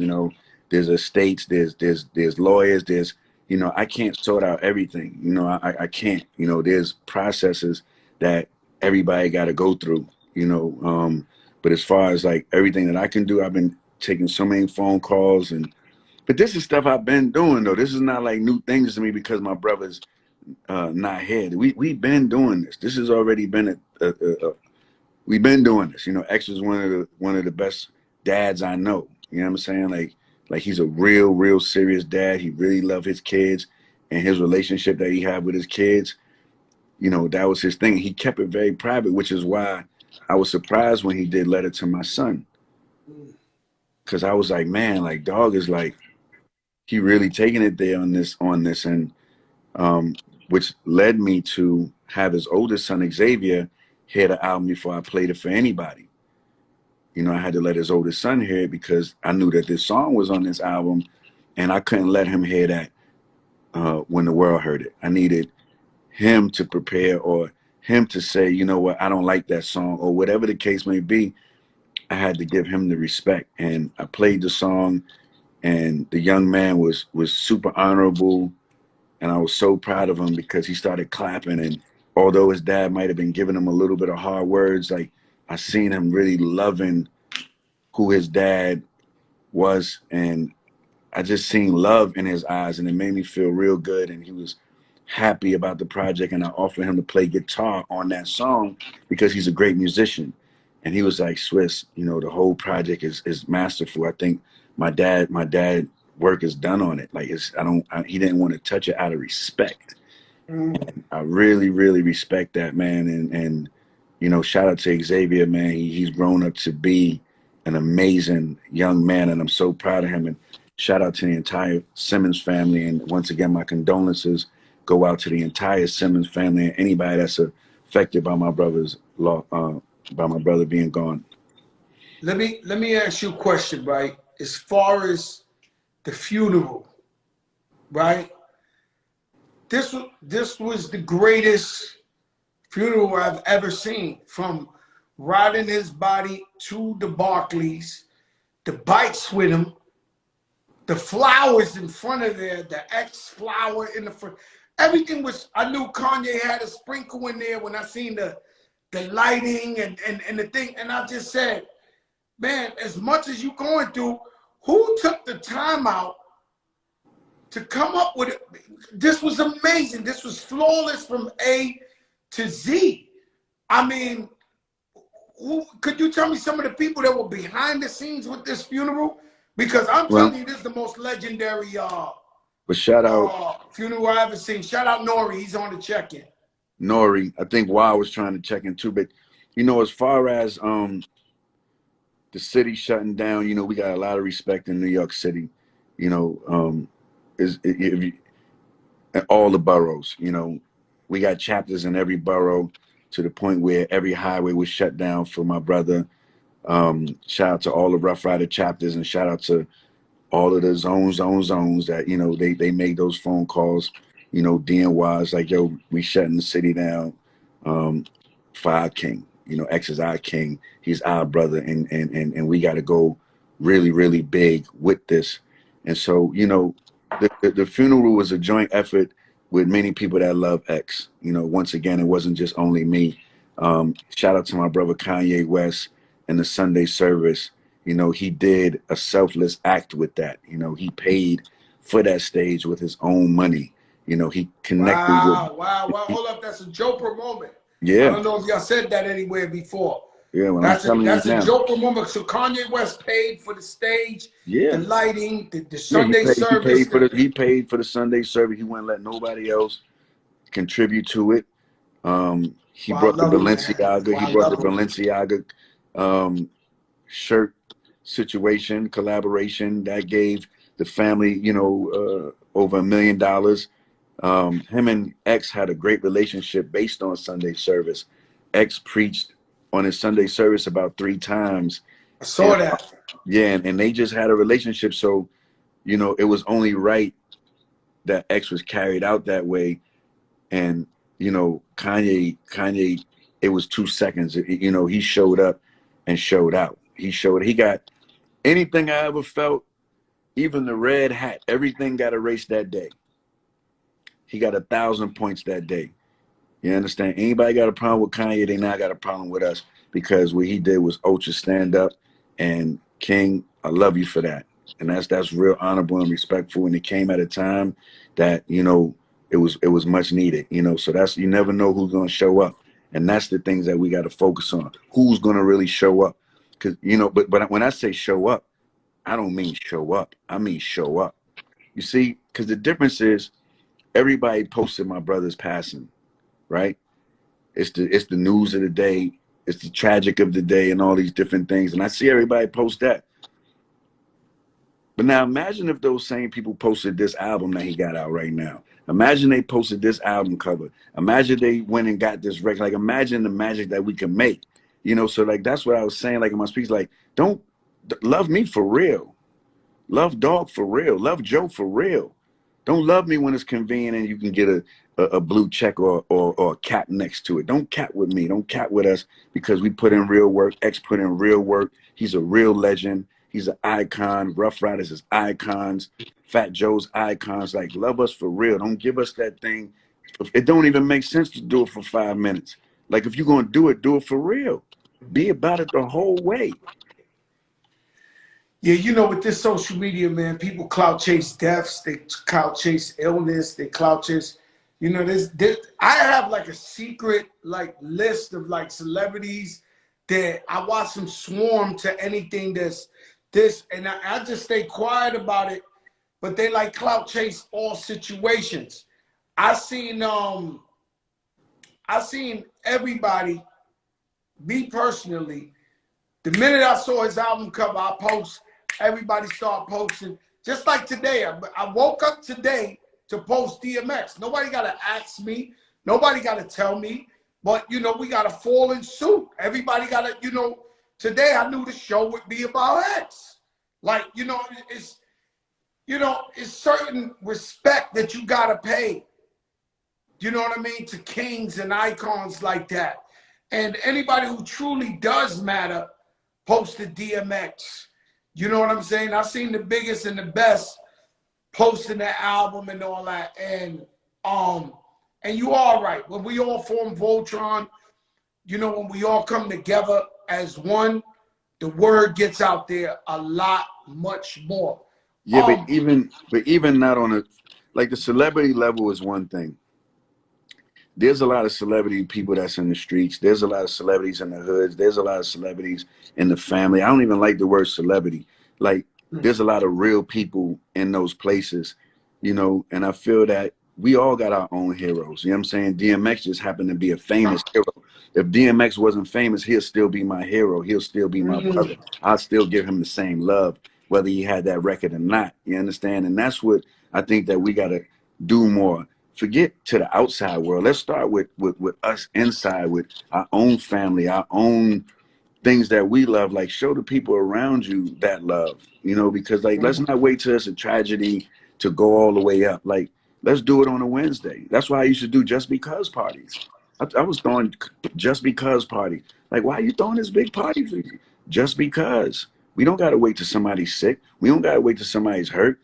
there's estates, there's lawyers, there's, you know, I can't sort out everything. You know, I can't. You know, there's processes that everybody got to go through. You know, but as far as like everything that I can do, I've been taking so many phone calls, but this is stuff I've been doing though. This is not like new things to me because my brother's not here. We've been doing this. This has already been we've been doing this. You know, X is one of the best dads I know. You know what I'm saying? Like he's a real serious dad. He really loved his kids, and his relationship that he had with his kids, you know, that was his thing. He kept it very private, which is why I was surprised when he did Letter to My Son. Cause I was like, man, like dog is like, he really taking it there on this, and which led me to have his oldest son Xavier hear the album before I played it for anybody. You know, I had to let his oldest son hear it because I knew that this song was on this album, and I couldn't let him hear that when the world heard it. I needed him to prepare, or him to say, you know what, I don't like that song, or whatever the case may be. I had to give him the respect, and I played the song, and the young man was super honorable, and I was so proud of him because he started clapping. And although his dad might have been giving him a little bit of hard words, like I seen him really loving who his dad was, and I just seen love in his eyes, and it made me feel real good. And he was happy about the project, and I offered him to play guitar on that song because he's a great musician. And he was like, Swizz, you know, the whole project is masterful. I think my dad work is done on it. Like he didn't want to touch it out of respect. And I really respect that, man. And you know, shout out to Xavier, man. He's grown up to be an amazing young man, and I'm so proud of him. And shout out to the entire Simmons family. And once again, my condolences go out to the entire Simmons family and anybody that's affected by my brother's by my brother being gone. Let me ask you a question, right? As far as the funeral, right? This was the greatest funeral I've ever seen. From riding his body to the Barclays, the bikes with him, the flowers in front of there, the X flower in the front. Everything was, I knew Kanye had a sprinkle in there when I seen the lighting and the thing. And I just said, man, as much as you going through, who took the time out to come up with it? This was amazing. This was flawless from A to Z. I mean, could you tell me some of the people that were behind the scenes with this funeral? Because I'm telling you, this is the most legendary but shout out funeral I ever seen. Shout out Nori, he's on the check-in. Nori, I think Wild was trying to check in too, but you know, as far as the city shutting down, you know, we got a lot of respect in New York City. You know, all the boroughs. You know, we got chapters in every borough to the point where every highway was shut down for my brother. Shout out to all the Rough Rider chapters, and shout out to all of the zones that, you know, they made those phone calls. You know, DNY's like, yo, we shutting the city down for our king. You know, X is our king. He's our brother, and we got to go really big with this. And so, you know, the funeral was a joint effort with many people that love X. You know, once again, it wasn't just only me. Shout out to my brother Kanye West and the Sunday service. You know, he did a selfless act with that. You know, he paid for that stage with his own money. You know, he connected with. Wow. Hold up. That's a Joker moment. Yeah. I don't know if y'all said that anywhere before. Yeah, well, that's a Joker moment. So Kanye West paid for the stage, the lighting, the Sunday service. He paid for the Sunday service. He wouldn't let nobody else contribute to it. He brought the Balenciaga. He brought the Balenciaga shirt situation, collaboration that gave the family, you know, over $1 million. Him and X had a great relationship based on Sunday service. X preached on his Sunday service about 3 times. I saw that. Yeah, and they just had a relationship. So, you know, it was only right that X was carried out that way. And, you know, Kanye, it was 2 seconds. You know, he showed up and showed out. He got anything I ever felt Even the red hat, everything got erased that day. He got 1,000 points that day. You understand? Anybody got a problem with Kanye, they now got a problem with us, because what he did was ultra stand up. And King, I love you for that. And that's real honorable and respectful. And it came at a time that, you know, it was much needed, you know. So that's, you never know who's gonna show up. And that's the things that we got to focus on. Who's gonna really show up? Because, you know, but when I say show up, I don't mean show up. I mean show up. You see, because the difference is everybody posted my brother's passing, right? It's the news of the day. It's the tragic of the day and all these different things. And I see everybody post that. But now imagine if those same people posted this album that he got out right now. Imagine they posted this album cover. Imagine they went and got this record. Like, imagine the magic that we can make. You know, so like that's what I was saying, like in my speech, like, don't love me for real. Love Dog for real. Love Joe for real. Don't love me when it's convenient and you can get a blue check or a cap next to it. Don't cap with me. Don't cap with us, because we put in real work. X put in real work. He's a real legend. He's an icon. Rough Riders is icons. Fat Joe's icons. Like, love us for real. Don't give us that thing. It don't even make sense to do it for 5 minutes. Like, if you're going to do it for real. Be about it the whole way. Yeah, you know, with this social media, man, people clout chase deaths, they clout chase illness, they clout chase, you know, this I have like a secret like list of like celebrities that I watch them swarm to anything that's this, and I just stay quiet about it, but they like clout chase all situations. I seen everybody, me personally, the minute I saw his album cover, I post. Everybody start posting. Just like today, I woke up today to post D.M.X. Nobody got to ask me. Nobody got to tell me. But, you know, we got to fall in suit. Everybody got to, you know, today I knew the show would be about X. Like, you know, it's certain respect that you got to pay. You know what I mean? To kings and icons like that. And anybody who truly does matter posted D.M.X. You know what I'm saying? I've seen the biggest and the best posting that album and all that. And you are right. When we all form Voltron, you know, when we all come together as one, the word gets out there a lot, much more. Yeah, but even not on a, like, the celebrity level is one thing. There's a lot of celebrity people that's in the streets. There's a lot of celebrities in the hoods. There's a lot of celebrities in the family. I don't even like the word celebrity. Like, there's a lot of real people in those places, you know, and I feel that we all got our own heroes. You know what I'm saying? D.M.X. just happened to be a famous hero. If D.M.X. wasn't famous, he'll still be my hero. He'll still be my brother. I'll still give him the same love, whether he had that record or not. You understand? And that's what I think that we got to do more. Forget to the outside world. Let's start with us inside, with our own family, our own things that we love. Like, show the people around you that love, you know, because, like, let's not wait till it's a tragedy to go all the way up. Like, let's do it on a Wednesday. That's why I used to do just because parties. I was throwing just because party. Like, why are you throwing this big party for you? Just because. We don't got to wait till somebody's sick. We don't got to wait till somebody's hurt.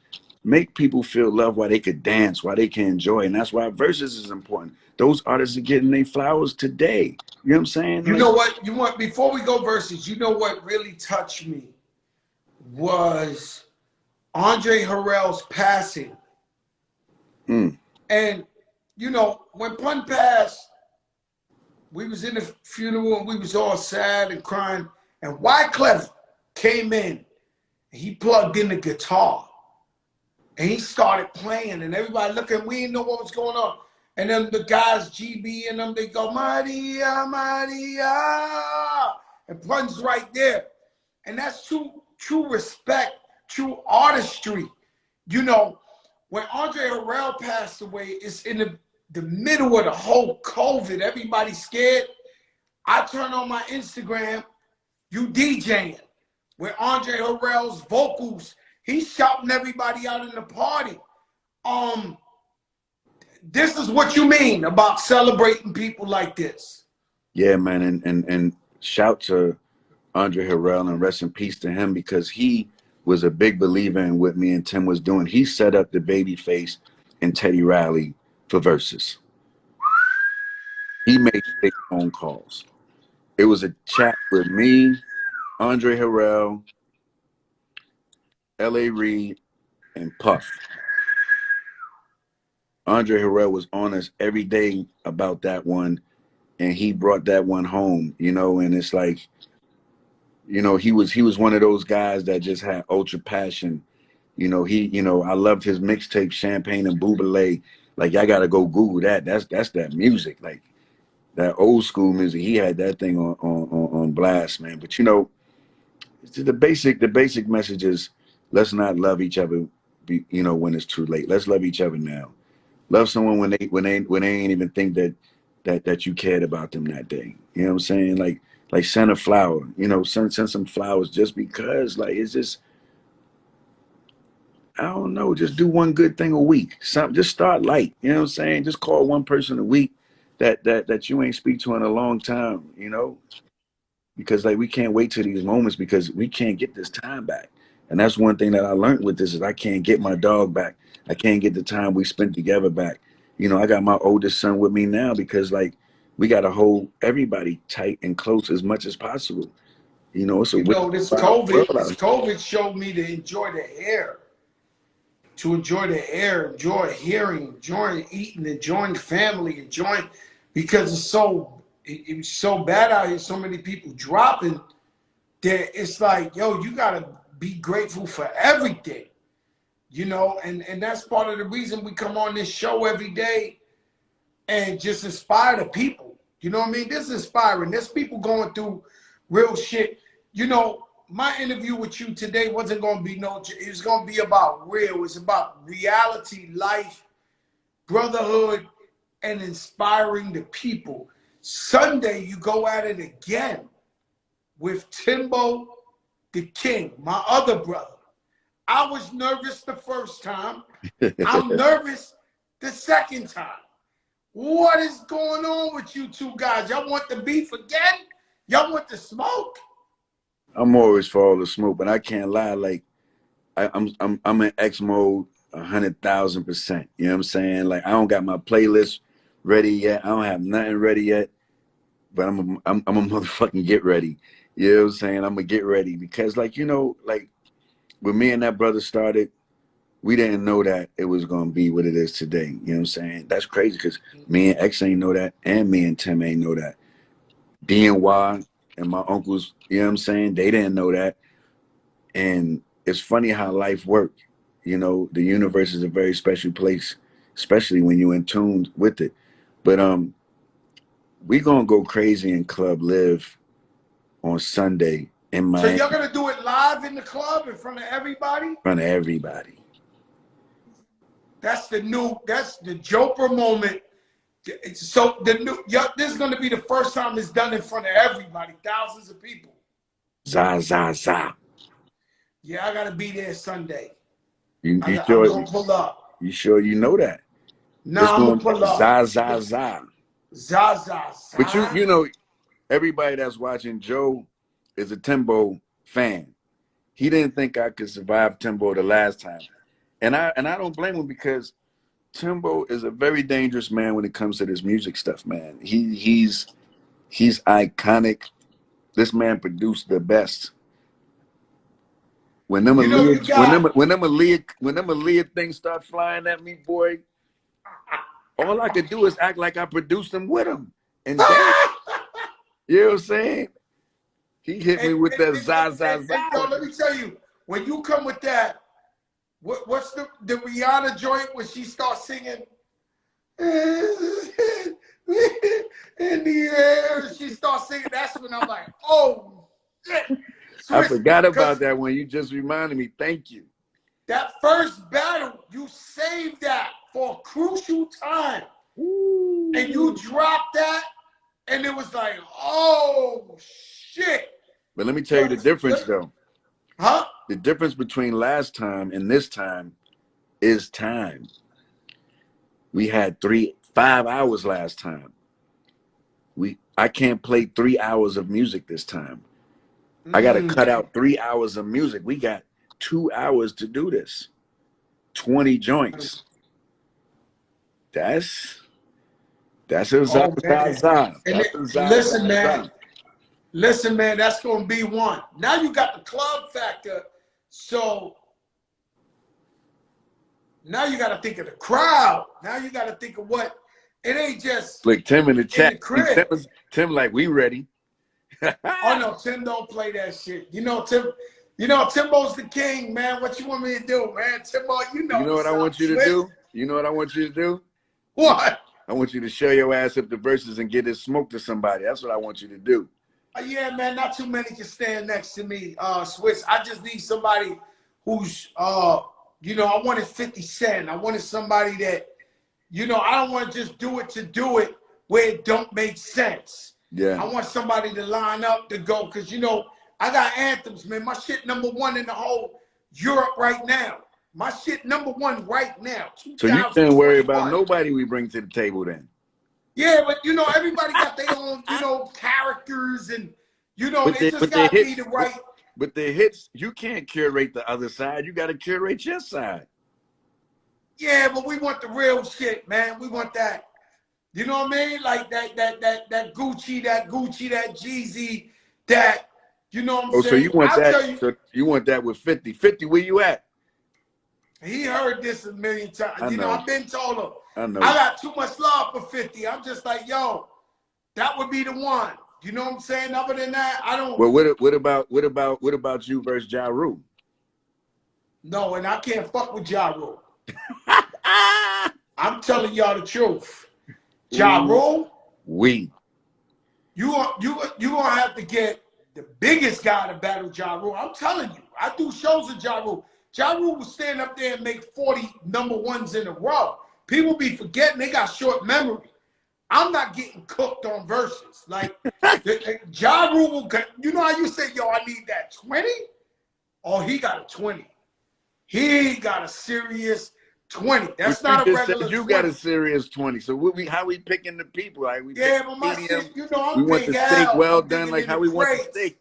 Make people feel love while they could dance, while they can enjoy. And that's why verses is important. Those artists are getting their flowers today. You know what I'm saying? You know what? Before we go verses, you know what really touched me was Andre Harrell's passing. And, you know, when Pun passed, we was in the funeral and we was all sad and crying. And Wyclef came in and he plugged in the guitar. And he started playing, and everybody looking, we didn't know what was going on. And then the guys, GB and them, they go, Maria, Maria. And Pun's right there. And that's true respect, true artistry. You know, when Andre Harrell passed away, it's in the middle of the whole COVID. Everybody's scared. I turn on my Instagram, you DJing, with Andre Harrell's vocals. He's shouting everybody out in the party. This is what you mean about celebrating people like this. Yeah, man, and shout to Andre Harrell and rest in peace to him, because he was a big believer in what me and Tim was doing. He set up the Babyface and Teddy Riley for verses. He made big phone calls. It was a chat with me, Andre Harrell, L.A. Reid, and Puff. Andre Harrell was on us every day about that one, and he brought that one home, you know, and it's like, you know, he was one of those guys that just had ultra passion. You know, I loved his mixtape Champagne and Buble. Like, y'all gotta go Google that. That's that music, like that old school music. He had that thing on blast, man. But you know, the basic message is, let's not love each other, you know, when it's too late. Let's love each other now. Love someone when they ain't even think that you cared about them that day. You know what I'm saying? Like send a flower, you know, send some flowers just because, like, it's just, I don't know, just do one good thing a week. Just start light. You know what I'm saying? Just call one person a week that you ain't speak to in a long time, you know? Because like we can't wait till these moments because we can't get this time back. And that's one thing that I learned with this is I can't get my dog back. I can't get the time we spent together back. You know, I got my oldest son with me now because like we got to hold everybody tight and close as much as possible. You know, it's a You know, this world. COVID showed me to enjoy the air. To enjoy the air, enjoy hearing, enjoying eating, enjoying family, enjoying, because it was so bad out here, so many people dropping that it's like, yo, you gotta be grateful for everything, you know, and that's part of the reason we come on this show every day and just inspire the people. You know what I mean? This is inspiring. There's people going through real shit. You know, my interview with you today wasn't going to be it was going to be about real. It's about reality, life, brotherhood, and inspiring the people. Sunday, you go at it again with Timbo the King, my other brother. I was nervous the first time. I'm nervous the second time. What is going on with you two guys? Y'all want the beef again? Y'all want the smoke? I'm always for all the smoke, but I can't lie. Like I'm in X mode 100,000%. You know what I'm saying? Like I don't got my playlist ready yet. I don't have nothing ready yet, but I'm a motherfucking get ready. You know what I'm saying? I'm gonna get ready because, like, you know, like when me and that brother started, we didn't know that it was gonna be what it is today. You know what I'm saying? That's crazy because me and X ain't know that, and me and Tim ain't know that. D.M.Y. and my uncles, you know what I'm saying? They didn't know that. And it's funny how life works. You know, the universe is a very special place, especially when you're in tune with it. But we gonna go crazy in Club Live on Sunday in Miami. So y'all gonna do it live in the club in front of everybody? In front of everybody. That's the Joper moment. So this is gonna be the first time it's done in front of everybody, thousands of people. Za za za. Yeah, I gotta be there Sunday. You I'm sure? gonna pull up. You sure you know that? Nah, I'm gonna pull up. Za za za. Za za za. But you know, everybody that's watching, Joe is a Timbo fan. He didn't think I could survive Timbo the last time, and I don't blame him because Timbo is a very dangerous man when it comes to this music stuff, man. He's iconic. This man produced the best. When them Aaliyah things start flying at me, boy, all I could do is act like I produced them with him. And then, you know what I'm saying? He hit me with that za za za. Yo, let me tell you, when you come with that, what's the Rihanna joint when she starts singing in the air? She starts singing. That's when I'm like, oh shit. I forgot about that one. You just reminded me. Thank you. That first battle, you saved that for a crucial time. Ooh. And you dropped that, and it was like, oh shit. But let me tell you the difference, though. Huh? The difference between last time and this time is time. We had 5 hours last time. I can't play 3 hours of music this time. I got to cut out 3 hours of music. We got 2 hours to do this. 20 joints. That's a Zaza. Listen, man. Listen, man, that's going to be one. Now you got the club factor. So now you got to think of the crowd. Now you got to think of what. It ain't just. Look, Tim in the chat. Tim like, we ready. Oh, no, Tim don't play that shit. You know, Timbo's the king, man. What you want me to do, man? Timbo, you know what I want you to do? You know what I want you to do? What? I want you to show your ass up the verses and get this smoke to somebody. That's what I want you to do. Yeah, man, not too many can stand next to me, Swizz. I just need somebody who's, you know, I wanted 50 Cent. I wanted somebody that, you know, I don't want to just do it where it don't make sense. Yeah. I want somebody to line up to go because, you know, I got anthems, man. My shit #1 in the whole Europe right now. My shit #1 right now. So you can't worry about nobody we bring to the table then? Yeah, but, you know, everybody got their own, you know, characters and, you know, they just got to be the right. But the hits, you can't curate the other side. You got to curate your side. Yeah, but we want the real shit, man. We want that. You know what I mean? Like that Gucci, that Jeezy, that, you know what I'm saying? So you want that? So you want that with 50? 50, where you at? He heard this a million times. You know, I've been told him. I know. I got too much love for 50. I'm just like, yo, that would be the one. You know what I'm saying? Other than that, I don't. Well, what about you versus Ja Rule? No, and I can't fuck with Ja Rule. I'm telling y'all the truth. Ja Rule, you gonna have to get the biggest guy to battle Ja Rule. I'm telling you, I do shows with Ja Rule. Ja Rule will stand up there and make 40 #1s in a row. People be forgetting they got short memory. I'm not getting cooked on verses. Like Ja Rule will, you know how you say, yo, I need that 20? Oh, he got a 20. He got a serious 20. That's not a regular 20. You got a serious 20. So how we picking the people? Like but my shit, you know, we want the steak well done, like how we want the steak.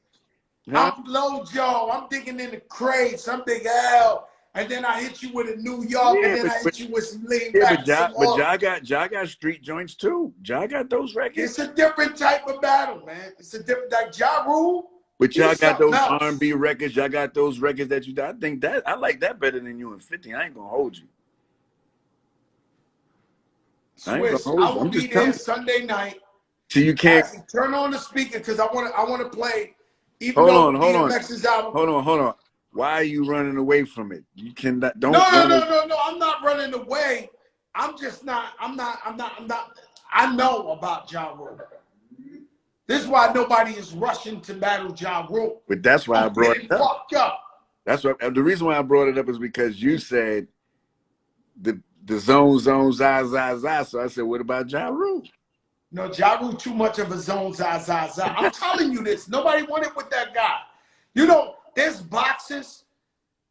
Huh? I'm low Joe. I'm digging in the crates. I'm Big Al. And then I hit you with a New York, and then I hit you with some lean back. But Ja got street joints too. Ja got those records. It's a different type of battle, man. It's a different, like Ja Rule. But y'all got those R&B records. Y'all got those records that I think that I like that better than you and 50. I ain't gonna hold you. Swizz, I will be there Sunday night. So you can't turn on the speaker because I want to play. Even hold though D.M.X's album. Hold on. Why are you running away from it? You cannot. Don't. No. I'm not running away. I'm not. I know about Ja Rule. This is why nobody is rushing to battle Ja Rule. But that's why I brought it up. Fucked up. That's what the reason why I brought it up is because you said the zone, za. So I said, what about Ja Rule? No, Ja Rule too much of a zone, za. I'm telling you this. Nobody wanted with that guy. You know, there's boxers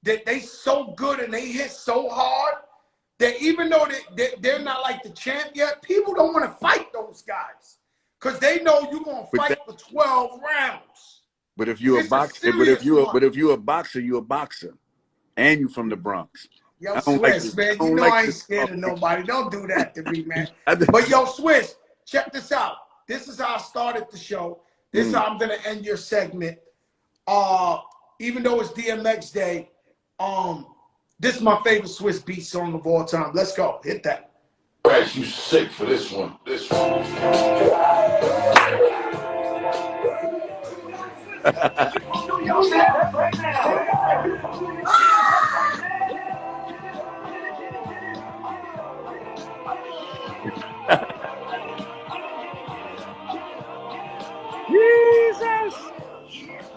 that they so good and they hit so hard that even though they're not like the champ yet, people don't want to fight those guys because they know you're gonna fight for 12 rounds. But if you're a boxer, you're a boxer, and you from the Bronx. Yo, Swizz, man, you know I ain't scared of nobody. Don't do that to me, man. But yo, Swizz, check this out. This is how I started the show. This is how I'm gonna end your segment. Even though it's D.M.X. Day, this is my favorite Swizz Beatz song of all time. Let's go. Hit that. Right, you sick for this one. This one. Jesus.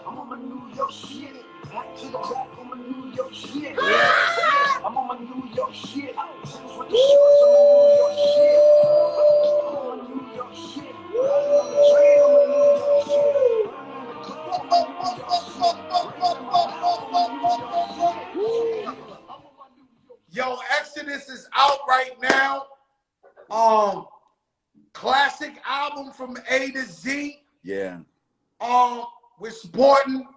I'm on my New York shit. Back to the back on my New York shit. I'm on my New York shit. Since with the shorts on my New York shit. I'm on the train on my New York shit. Yo, Exodus is out right now. Classic album from A to Z. Yeah. We're supporting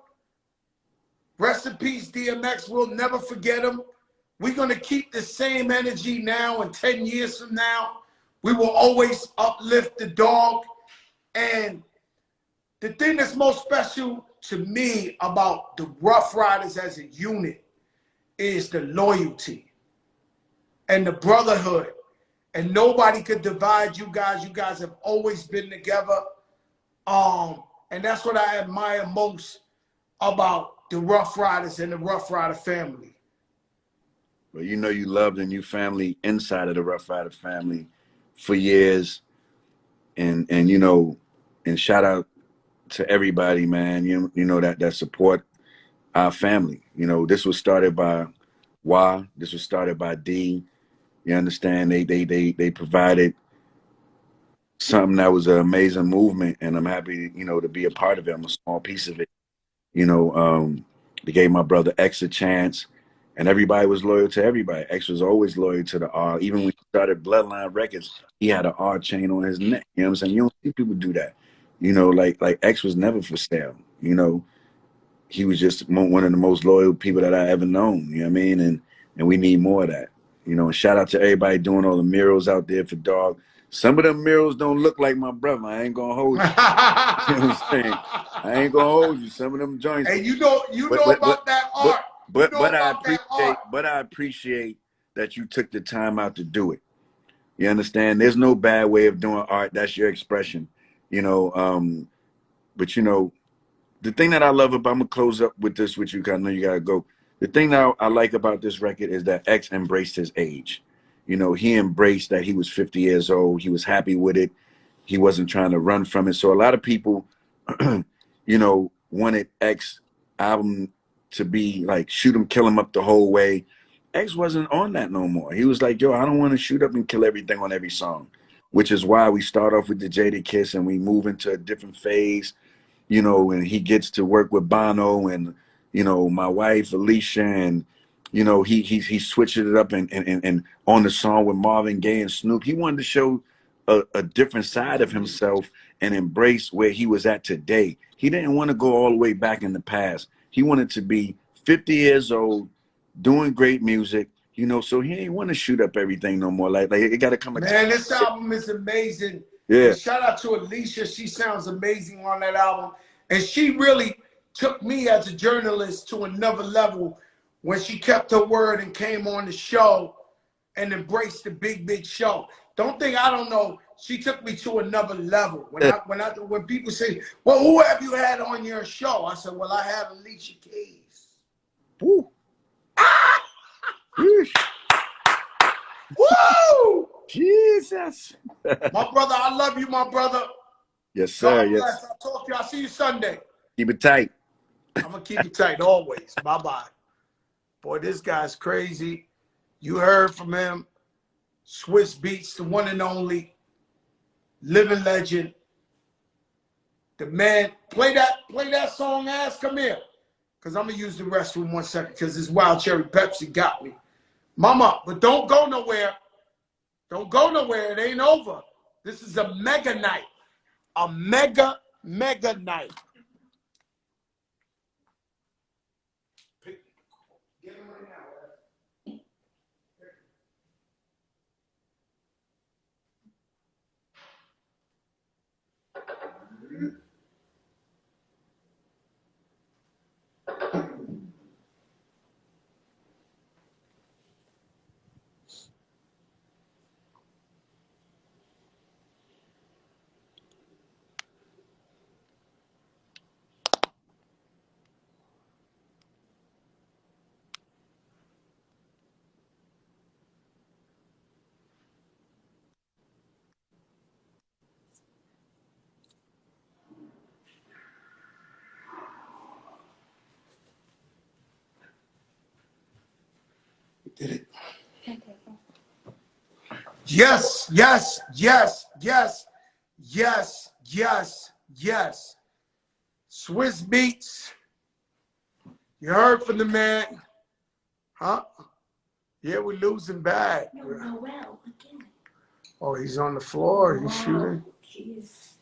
Rest in peace, D.M.X. We'll never forget him. We're going to keep the same energy now, and 10 years from now, we will always uplift the dog. And the thing that's most special to me about the Rough Riders as a unit is the loyalty and the brotherhood. And nobody could divide you guys. You guys have always been together. And that's what I admire most about the Rough Riders and the Rough Rider family. Well, you know you loved and you family inside of the Rough Rider family for years. And you know, and shout out to everybody, man. You know that support our family. You know, this was started by Y. This was started by D. You understand? They provided something that was an amazing movement, and I'm happy, you know, to be a part of it. I'm a small piece of it. You know, they gave my brother X a chance, and everybody was loyal to everybody. X was always loyal to the R. Even when he started Bloodline Records, he had an R chain on his neck. You know what I'm saying? You don't see people do that. You know, like X was never for sale. You know, he was just one of the most loyal people that I ever known. You know what I mean? And we need more of that. You know, and shout out to everybody doing all the murals out there for Dog. Some of them murals don't look like my brother. I ain't gonna hold you. You know what I'm saying? I ain't gonna hold you. Some of them joints. And you know about that art. But I appreciate that you took the time out to do it. You understand? There's no bad way of doing art. That's your expression. You know, but you know, the thing that I love about, I'm gonna close up with this with you, because I know you gotta go. The thing that I like about this record is that X embraced his age. You know, he embraced that he was 50 years old. He was happy with it. He wasn't trying to run from it. So a lot of people, you know, wanted X album to be like shoot him, kill him up the whole way. X wasn't on that no more. He was like, yo, I don't want to shoot up and kill everything on every song, which is why we start off with the Jada Kiss and we move into a different phase, you know, and he gets to work with Bono and, you know, my wife, Alicia, and, you know, he switched it up and on the song with Marvin Gaye and Snoop. He wanted to show a different side of himself and embrace where he was at today. He didn't want to go all the way back in the past. He wanted to be 50 years old, doing great music, you know, so he ain't want to shoot up everything no more. Like it got to come. Man, this album is amazing. Yeah. And shout out to Alicia. She sounds amazing on that album. And she really took me as a journalist to another level when she kept her word and came on the show and embraced the big show. Don't think I don't know. She took me to another level. When people say, well, who have you had on your show? I said, well, I had Alicia Keys. Woo. Woo! Jesus. My brother, I love you, my brother. Yes, sir. God bless. Yes. I'll talk to you. I'll see you Sunday. Keep it tight. I'm going to keep it tight always. Bye-bye. Boy, this guy's crazy. You heard from him. Swizz Beatz, the one and only. Living legend. The man. Play that song, Ass. Come here. Because I'm going to use the restroom 1 second because this Wild Cherry Pepsi got me. Mama, but don't go nowhere. Don't go nowhere. It ain't over. This is a mega night. A mega night. Get him right now. Did it? Yes. Swizz Beatz. You heard from the man. Huh? Yeah, we're losing bad. No, well, again. Oh, he's on the floor. He's shooting. Jeez.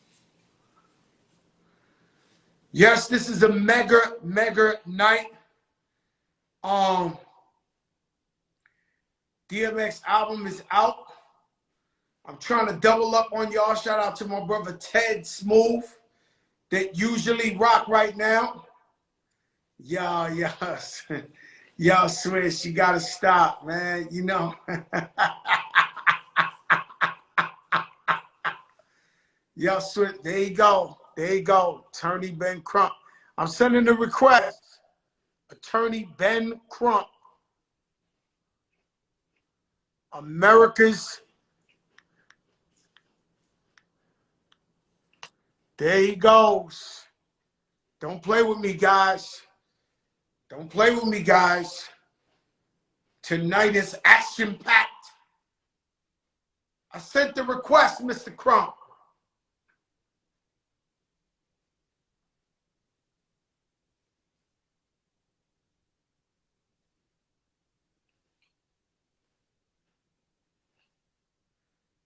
Yes, this is a mega night. D.M.X album is out. I'm trying to double up on y'all. Shout out to my brother Ted Smooth that usually rock right now. Y'all, y'all, Swizz, you gotta stop, man. You know. Y'all, Swizz, there you go. There you go. Attorney Ben Crump. I'm sending the request. Attorney Ben Crump. America's. There he goes. Don't play with me, guys. Don't play with me, guys. Tonight is action-packed. I sent the request, Mr. Crump.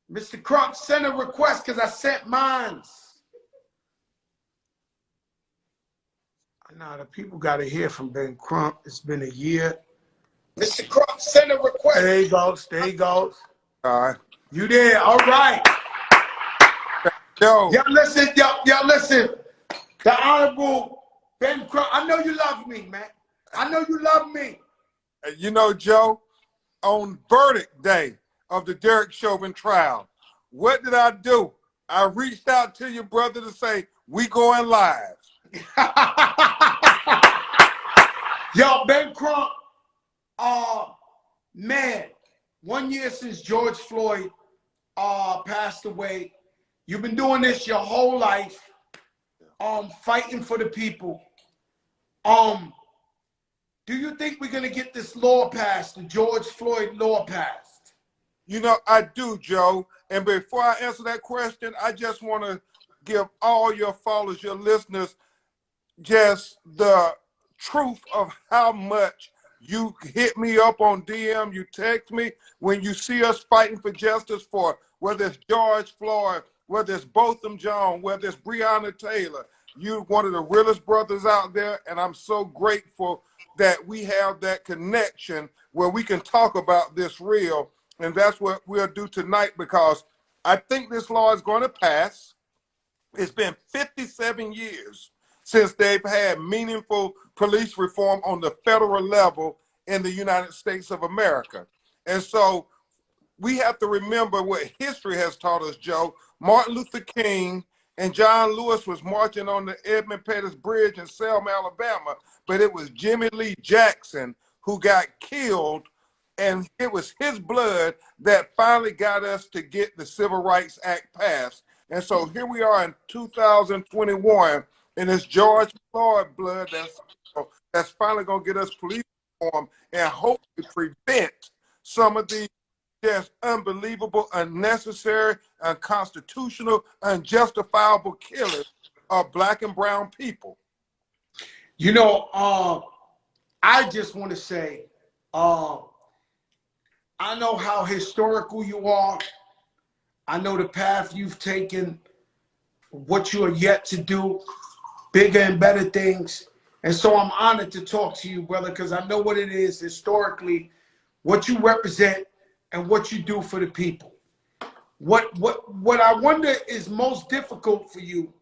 Mr. Crump sent a request because I sent mine. Nah, the people got to hear from Ben Crump. It's been a year. Mr. Crump sent a request. There he goes. There he goes. All right. You there? All right. Yo. Y'all listen. Y'all listen. The Honorable Ben Crump. I know you love me, man. I know you love me. You know, Joe, on verdict day of the Derek Chauvin trial, what did I do? I reached out to your brother to say, we going live. Yo, Ben Crump, man, 1 year since George Floyd passed away. You've been doing this your whole life, fighting for the people. Do you think we're gonna get this law passed, the George Floyd law passed? You know, I do, Joe. And before I answer that question, I just want to give all your followers, your listeners, just the truth of how much you hit me up on DM, you text me when you see us fighting for justice for whether it's George Floyd, whether it's Botham Jean, whether it's Breonna Taylor. You're one of the realest brothers out there, and I'm so grateful that we have that connection where we can talk about this real, and that's what we'll do tonight because I think this law is going to pass. It's been 57 years since they've had meaningful police reform on the federal level in the United States of America. And so we have to remember what history has taught us, Joe. Martin Luther King and John Lewis was marching on the Edmund Pettus Bridge in Selma, Alabama, but it was Jimmy Lee Jackson who got killed, and it was his blood that finally got us to get the Civil Rights Act passed. And so here we are in 2021, and it's George Floyd blood that's finally going to get us police reform and hopefully prevent some of these just unbelievable, unnecessary, unconstitutional, unjustifiable killings of Black and brown people. You know, I just want to say, I know how historical you are. I know the path you've taken, what you are yet to do, bigger and better things. And so I'm honored to talk to you, brother, because I know what it is historically, what you represent and what you do for the people. What I wonder is most difficult for you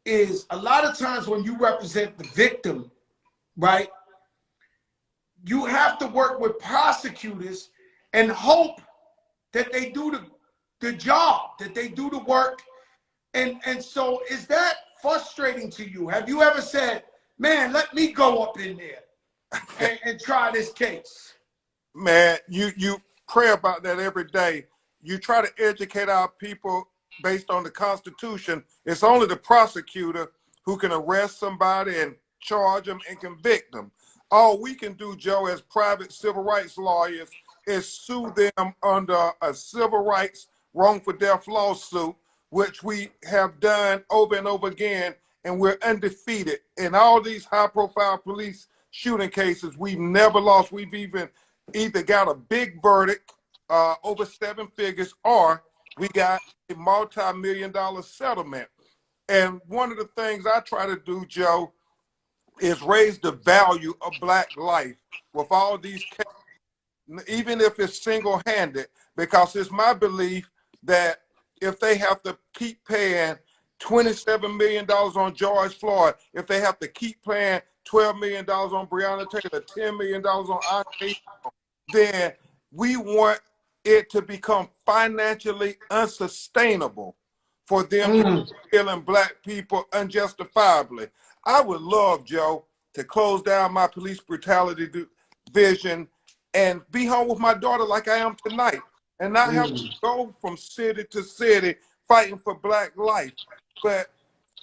is a lot of times when you represent the victim, right? You have to work with prosecutors and hope that they do the job, that they do the work. And so is that frustrating to you? Have you ever said, man, let me go up in there and try this case? Man, you pray about that every day. You try to educate our people based on the Constitution. It's only the prosecutor who can arrest somebody and charge them and convict them. All we can do, Joe, as private civil rights lawyers is sue them under a civil rights wrongful death lawsuit, which we have done over and over again, and we're undefeated. In all these high-profile police shooting cases, we've never lost. We've either got a big verdict, over 7 figures, or we got a multi-million-dollar settlement. And one of the things I try to do, Joe, is raise the value of Black life. with all these cases, even if it's single-handed, because it's my belief that if they have to keep paying $27 million on George Floyd, if they have to keep paying $12 million on Breonna Taylor, $10 million on Andre, then we want it to become financially unsustainable for them to keep killing black people unjustifiably. I would love, Joe, to close down my police brutality division and be home with my daughter like I am tonight, and not have to go from city to city fighting for black life. But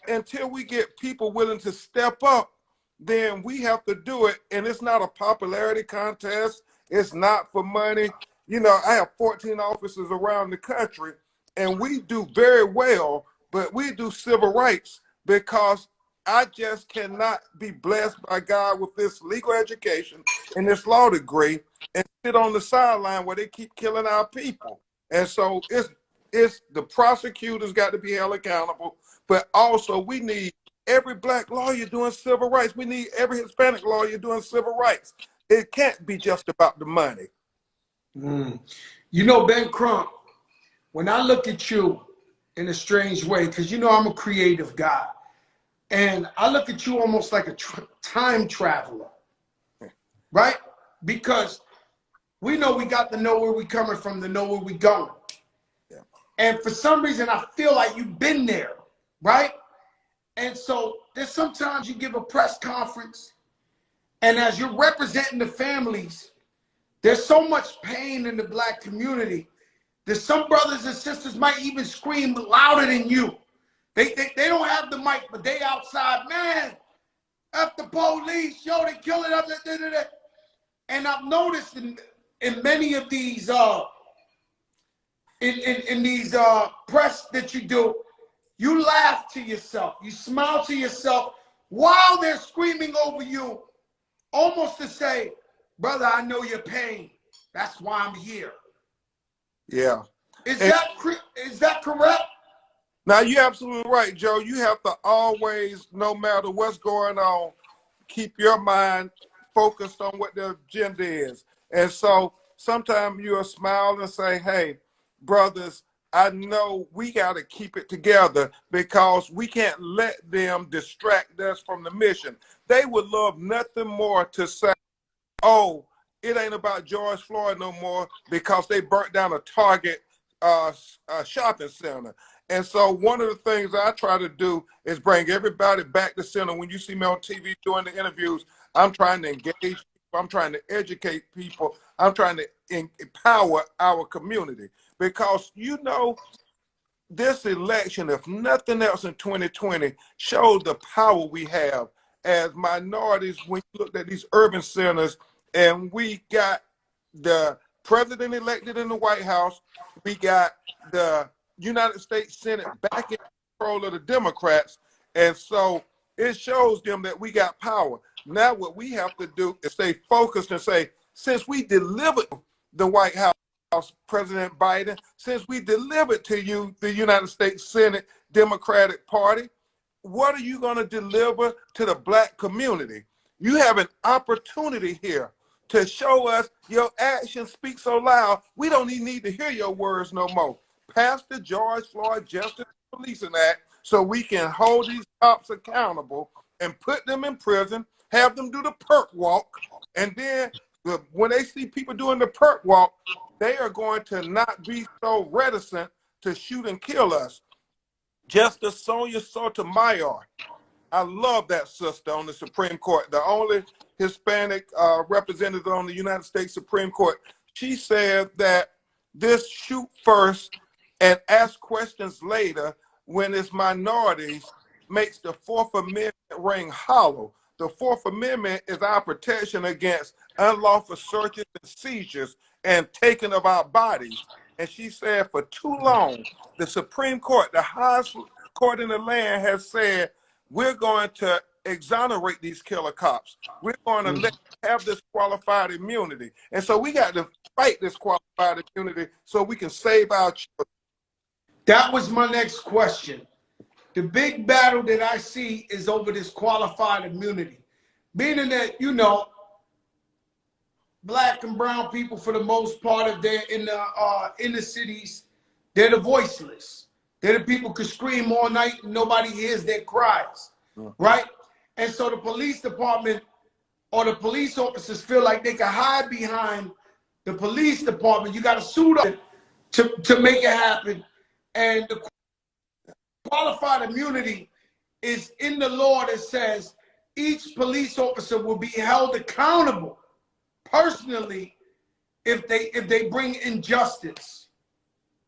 until we get people willing to step up, then we have to do it. And it's not a popularity contest. It's not for money. You know, I have 14 officers around the country, and we do very well, but we do civil rights because I just cannot be blessed by God with this legal education and this law degree and sit on the sideline where they keep killing our people. And so it's the prosecutors got to be held accountable, but also we need every black lawyer doing civil rights. We need every Hispanic lawyer doing civil rights. It can't be just about the money. You know, Ben Crump, when I look at you in a strange way, because you know I'm a creative guy, and I look at you almost like a time traveler, right? Because we know we got to know where we coming from to know where we going. Yeah. And for some reason, I feel like you've been there, right? And so there's sometimes you give a press conference, and as you're representing the families, there's so much pain in the black community that some brothers and sisters might even scream louder than you. They don't have the mic, but they outside, man, F the police, yo, they killing up. And I've noticed in many of these in these press that you do, you laugh to yourself, you smile to yourself while they're screaming over you, almost to say, brother, I know your pain. That's why I'm here. Yeah. Is that correct? Now, you're absolutely right, Joe. You have to always, no matter what's going on, keep your mind focused on what the agenda is. And so sometimes you'll smile and say, hey, brothers, I know we got to keep it together because we can't let them distract us from the mission. They would love nothing more to say, oh, it ain't about George Floyd no more because they burnt down a Target shopping center. And so one of the things I try to do is bring everybody back to center. When you see me on TV doing the interviews, I'm trying to engage people. I'm trying to educate people. I'm trying to empower our community because, you know, this election, if nothing else in 2020, showed the power we have as minorities when you looked at these urban centers, and we got the president elected in the White House. We got the United States Senate back in control of the Democrats. And so it shows them that we got power. Now what we have to do is stay focused and say, since we delivered the White House, President Biden, since we delivered to you the United States Senate Democratic Party, what are you going to deliver to the black community? You have an opportunity here to show us your actions speak so loud, we don't even need to hear your words no more. Pass the George Floyd Justice Policing Act so we can hold these cops accountable and put them in prison, have them do the perk walk, and then when they see people doing the perk walk, they are going to not be so reticent to shoot and kill us. Justice Sonia Sotomayor, I love that sister on the Supreme Court, the only Hispanic representative on the United States Supreme Court. She said that this shoot first and ask questions later when it's minorities makes the Fourth Amendment ring hollow. The Fourth Amendment is our protection against unlawful searches and seizures and taking of our bodies. And she said for too long, the Supreme Court, the highest court in the land, has said, we're going to exonerate these killer cops. We're going to let them have this qualified immunity. And so we got to fight this qualified immunity so we can save our children. That was my next question. The big battle that I see is over this qualified immunity. Meaning that, you know, black and brown people, for the most part, if they're in the inner cities, they're the voiceless. They're the people who can scream all night and nobody hears their cries, right? And so the police department or the police officers feel like they can hide behind the police department. You got to suit up to make it happen. And the qualified immunity is in the law that says each police officer will be held accountable personally if they bring injustice.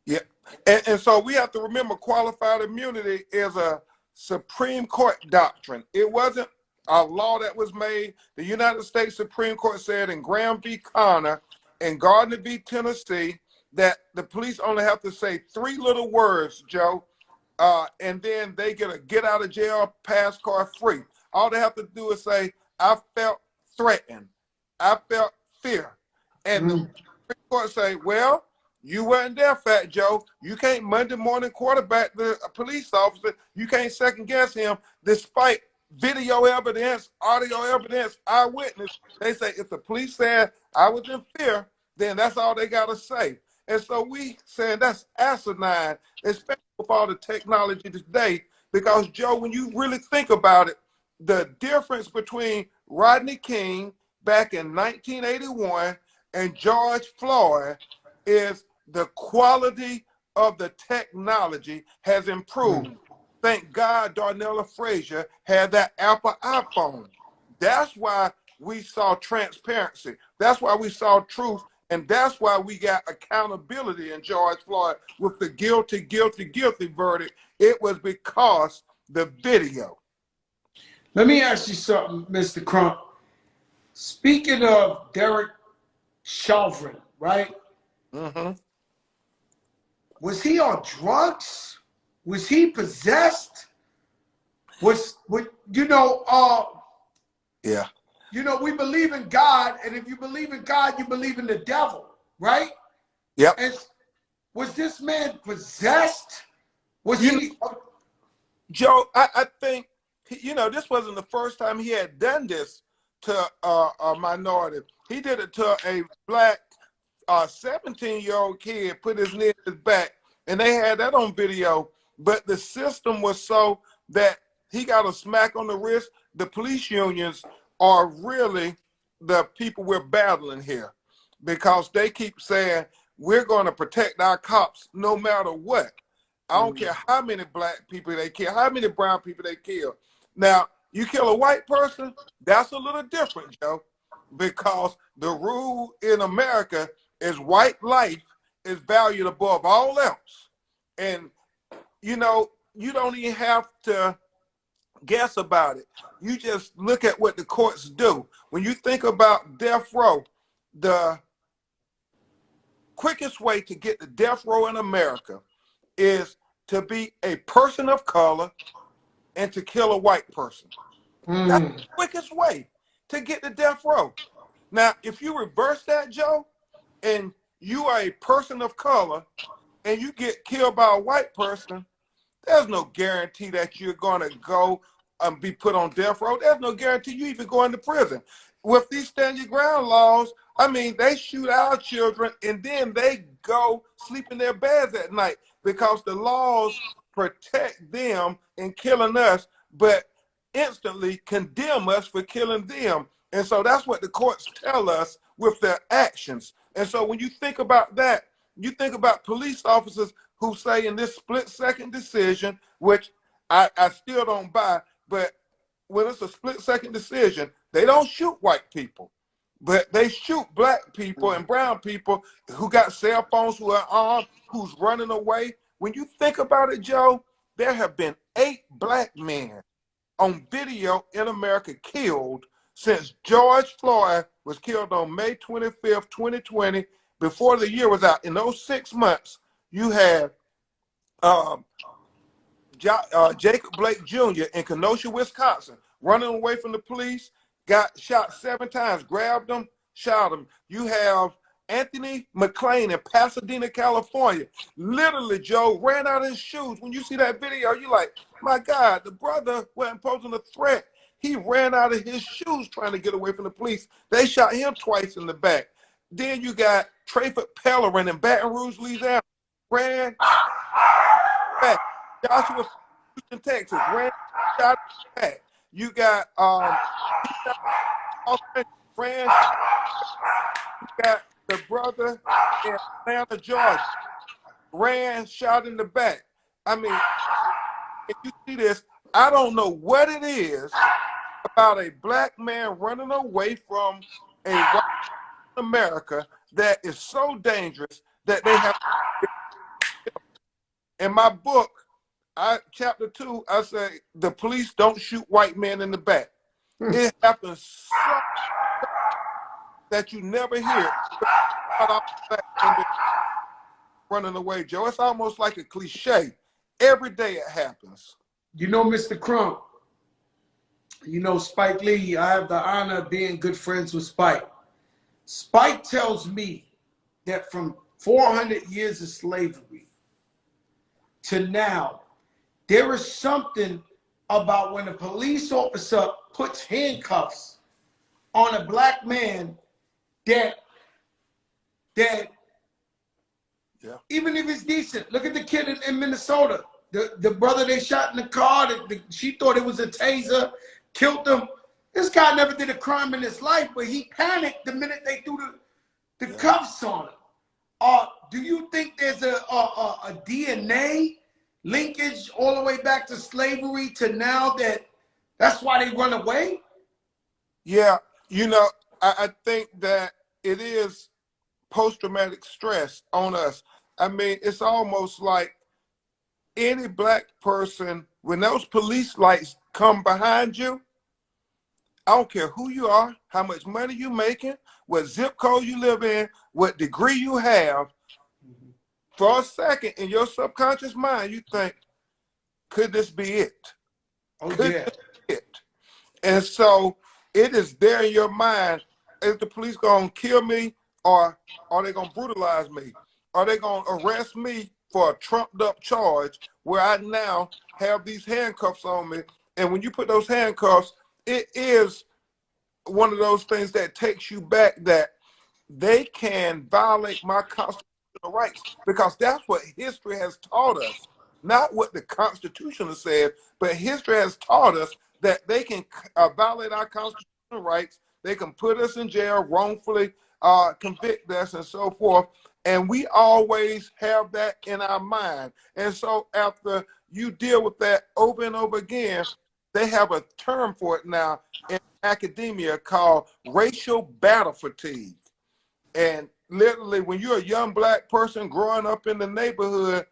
Yeah. And so we have to remember qualified immunity is a Supreme Court doctrine. It wasn't a law that was made. The United States Supreme Court said in Graham v. Connor and Gardner v. Tennessee that the police only have to say 3 little words, Joe, and then they get a get out of jail pass card free. All they have to do is say, I felt threatened. I felt fear. And the Supreme Court say, well, you weren't there, Fat Joe. You can't Monday morning quarterback the police officer. You can't second guess him despite video evidence, audio evidence, eyewitness. They say if the police said I was in fear, then that's all they got to say. And so we saying that's asinine, especially with all the technology today, because, Joe, when you really think about it, the difference between Rodney King back in 1981 and George Floyd is the quality of the technology has improved. Thank God Darnella Frazier had that Apple iPhone. That's why we saw transparency. That's why we saw truth. And that's why we got accountability in George Floyd with the guilty, guilty, guilty verdict. It was because the video. Let me ask you something, Mr. Crump. Speaking of Derek Chauvin, right? Was he on drugs? Was he possessed? Yeah. You know, we believe in God, and if you believe in God, you believe in the devil, right? Yep. And was this man possessed? Was he? Joe, I think, this wasn't the first time he had done this to a minority. He did it to a black 17-year-old kid, put his knee in his back, and they had that on video. But the system was so that he got a smack on the wrist. The police unions are really the people we're battling here because they keep saying, we're going to protect our cops no matter what. I don't care how many black people they kill, how many brown people they kill. Now, you kill a white person, that's a little different, Joe, because the rule in America is white life is valued above all else. And, you don't even have to guess about it. You just look at what the courts do. When you think about death row, the quickest way to get to death row in America is to be a person of color and to kill a white person. That's the quickest way to get to death row. Now, if you reverse that, Joe, and you are a person of color and you get killed by a white person, there's no guarantee that you're going to go and be put on death row. There's no guarantee you even go into prison. With these stand your ground laws, I mean, they shoot our children and then they go sleep in their beds at night because the laws protect them in killing us, but instantly condemn us for killing them. And so that's what the courts tell us with their actions. And so when you think about that, you think about police officers who say in this split-second decision, which I still don't buy, but when it's a split-second decision, they don't shoot white people, but they shoot black people and brown people who got cell phones, who are armed, who's running away. When you think about it, Joe, there have been 8 black men on video in America killed since George Floyd was killed on May 25th, 2020, before the year was out. In those 6 months, you had Jacob Blake Jr. in Kenosha, Wisconsin, running away from the police, got shot 7 times, grabbed him, shot him. You have Anthony McLean in Pasadena, California. Literally, Joe, ran out of his shoes. When you see that video, you're like, my God, the brother wasn't posing a threat. He ran out of his shoes trying to get away from the police. They shot him twice in the back. Then you got Trayford Pellerin in Baton Rouge, Louisiana. Ran back. Joshua in Texas. Ran shot back. You got ran. You got the brother in Atlanta, Georgia. Ran shot in the back. I mean, if you see this, I don't know what it is about a black man running away from a white America that is so dangerous that they have. In my book, chapter 2, I say the police don't shoot white men in the back. It happens so that you never hear about running away, Joe. It's almost like a cliche. Every day it happens. You know, Mr. Crump, you know Spike Lee, I have the honor of being good friends with Spike. Spike tells me that from 400 years of slavery to now, there is something about when a police officer puts handcuffs on a black man that even if it's decent. Look at the kid in Minnesota. The brother they shot in the car, she thought it was a taser, killed him. This guy never did a crime in his life, but he panicked the minute they threw the cuffs on him. Do you think there's a DNA linkage all the way back to slavery to now that's why they run away? Yeah, you know, I think that it is post-traumatic stress on us. I mean, it's almost like any black person, when those police lights come behind you, I don't care who you are, how much money you're making, what zip code you live in, what degree you have, for a second in your subconscious mind, you think, could this be it? Oh, could yeah. this be it? And so it is there in your mind, is the police going to kill me, or are they going to brutalize me? Are they going to arrest me for a trumped up charge where I now have these handcuffs on me? And when you put those handcuffs, it is one of those things that takes you back, that they can violate my constitutional rights, because that's what history has taught us. Not what the Constitution has said, but history has taught us that they can violate our constitutional rights. They can put us in jail, wrongfully convict us, and so forth. And we always have that in our mind. And so after you deal with that over and over again, they have a term for it now in academia called racial battle fatigue. And literally, when you're a young black person growing up in the neighborhood,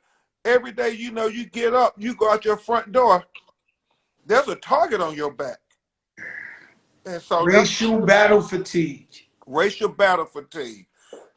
every day, you know, you get up, you go out your front door, there's a target on your back. And so racial battle fatigue. Racial battle fatigue.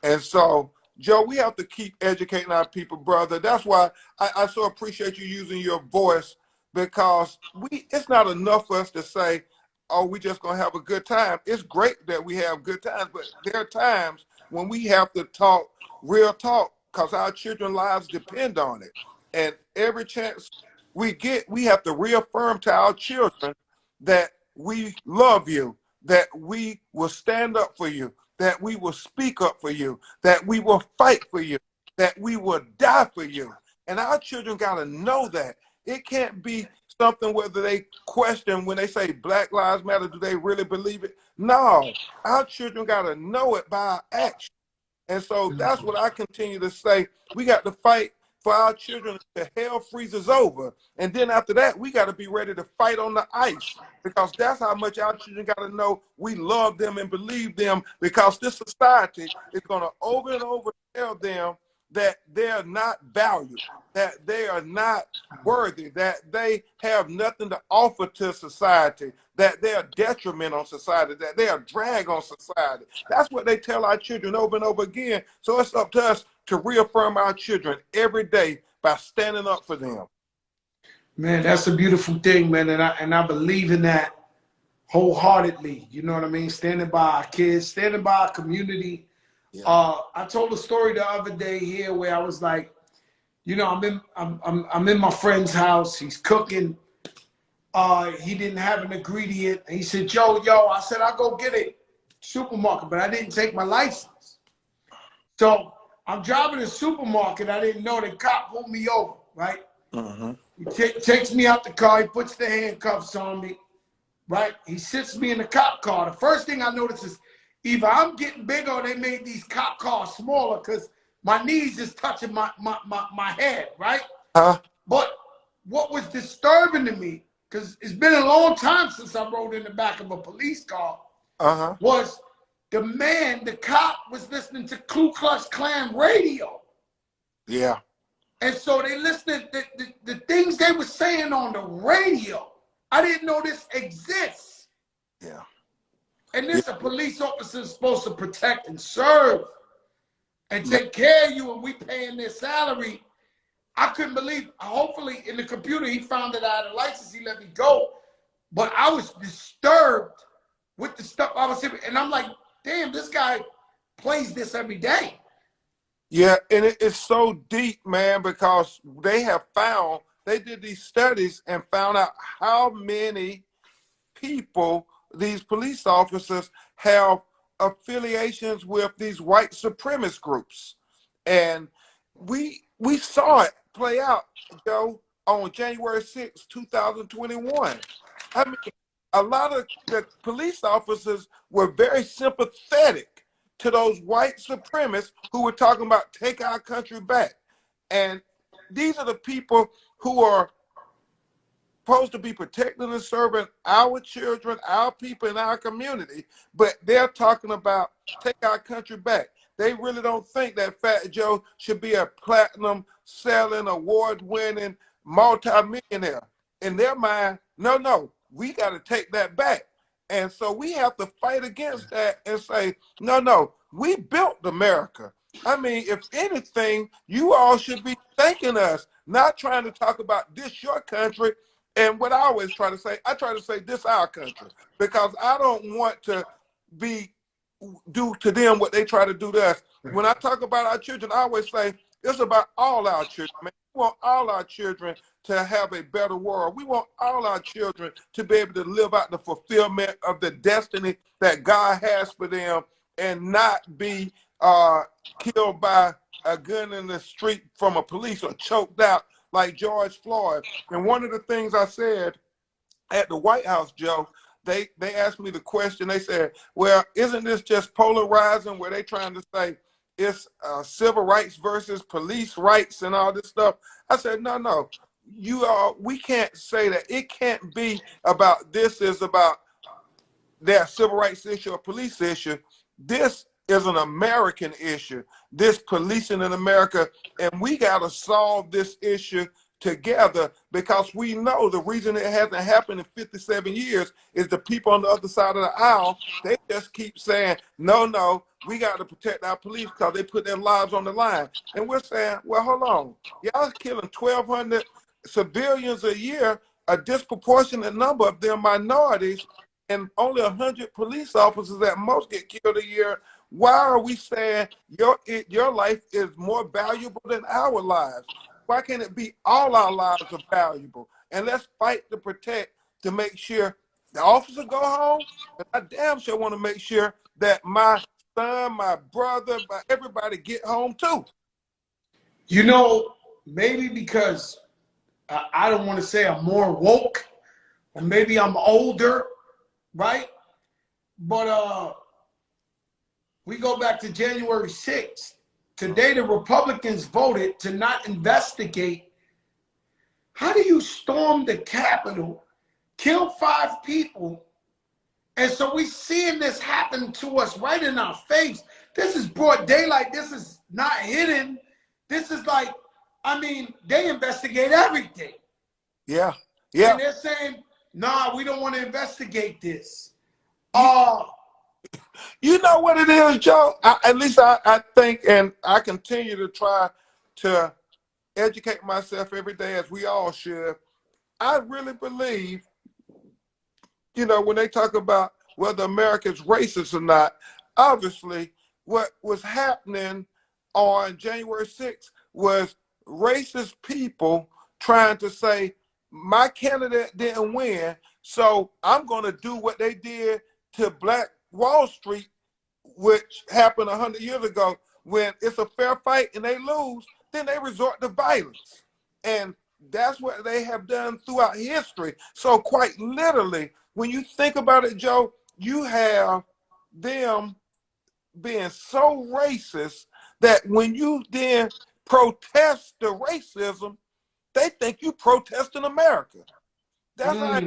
And so, Joe, we have to keep educating our people, brother. That's why I so appreciate you using your voice, because it's not enough for us to say, oh, we just gonna have a good time. It's great that we have good times, but there are times when we have to talk real talk, because our children's lives depend on it. And every chance we get, we have to reaffirm to our children that we love you, that we will stand up for you, that we will speak up for you, that we will fight for you, that we will die for you. And our children got to know that. It can't be something whether they question when they say Black Lives Matter, do they really believe it? No, our children got to know it by our action. And so that's what I continue to say. We got to fight for our children until hell freezes over. And then after that, we got to be ready to fight on the ice, because that's how much our children got to know we love them and believe them, because this society is going to over and over tell them that they're not valued, that they are not worthy, that they have nothing to offer to society, that they are detriment on society, that they are drag on society. That's what they tell our children over and over again. So it's up to us to reaffirm our children every day by standing up for them. Man, that's a beautiful thing, man, and I believe in that wholeheartedly. You know what I mean? Standing by our kids, standing by our community. Yeah. I told a story the other day here where I was like, you know, I'm in my friend's house. He's cooking, He didn't have an ingredient. He said, yo, I said, I'll go get it, supermarket, but I didn't take my license. So I'm driving to the supermarket. I didn't know the cop pulled me over, right? He takes me out the car. He puts the handcuffs on me, right? He sits me in the cop car. The first thing I notice is either I'm getting bigger or they made these cop cars smaller because my knees is touching my head, right? But what was disturbing to me, because it's been a long time since I rode in the back of a police car, was the cop was listening to Ku Klux Klan radio. Yeah. And so they listened to the things they were saying on the radio. I didn't know this exists. Yeah. And this a police officer is supposed to protect and serve and take care of you, and we paying their salary. I couldn't believe, hopefully in the computer, he found that I had a license, he let me go. But I was disturbed with the stuff I was hearing. And I'm like, damn, this guy plays this every day. Yeah, and it's so deep, man, because they did these studies and found out how many people, these police officers, have affiliations with these white supremacist groups. And we saw it play out, Joe, on January 6, 2021. I mean, a lot of the police officers were very sympathetic to those white supremacists who were talking about take our country back. And these are the people who are supposed to be protecting and serving our children, our people in our community, but they're talking about take our country back. They really don't think that Fat Joe should be a platinum selling, award-winning multi-millionaire. In their mind, no, we got to take that back. And so we have to fight against that and say, no, we built America. I mean, if anything, you all should be thanking us, not trying to talk about this your country. And what I always try to say, I try to say this our country, because I don't want to do to them what they try to do to us. When I talk about our children, I always say it's about all our children. Man, we want all our children to have a better world. We want all our children to be able to live out the fulfillment of the destiny that God has for them and not be killed by a gun in the street from a police or choked out like George Floyd. And one of the things I said at the White House, Joe, they asked me the question. They said, well, isn't this just polarizing, where they trying to say it's civil rights versus police rights and all this stuff? I said, no. We can't say that. It can't be about this is about their civil rights issue or police issue. This is an American issue, this policing in America, and we got to solve this issue together, because we know the reason it hasn't happened in 57 years is the people on the other side of the aisle, they just keep saying, no, we got to protect our police because they put their lives on the line. And we're saying, well, hold on. Y'all killing 1,200 civilians a year, a disproportionate number of them minorities, and only 100 police officers at most get killed a year. Why are we saying your life is more valuable than our lives? Why can't it be all our lives are valuable? And let's fight to protect, to make sure the officer go home, but I damn sure want to make sure that my son, my brother, everybody get home too. You know, maybe because I don't want to say I'm more woke, or maybe I'm older, right? But we go back to January 6th. Today, the Republicans voted to not investigate. How do you storm the Capitol, kill 5 people, and so we seeing this happen to us right in our face? This is broad daylight. This is not hidden. This is like, I mean, they investigate everything. Yeah. And they're saying, nah, we don't want to investigate this. You know what it is, Joe? At least I think, and I continue to try to educate myself every day, as we all should. I really believe, you know, when they talk about whether America's racist or not, obviously what was happening on January 6th was racist people trying to say my candidate didn't win, so I'm going to do what they did to Black Wall Street, which happened 100 years ago. When it's a fair fight and they lose, then they resort to violence. And that's what they have done throughout history. So quite literally, when you think about it, Joe, you have them being so racist that when you then protest the racism, they think you protesting America. That's how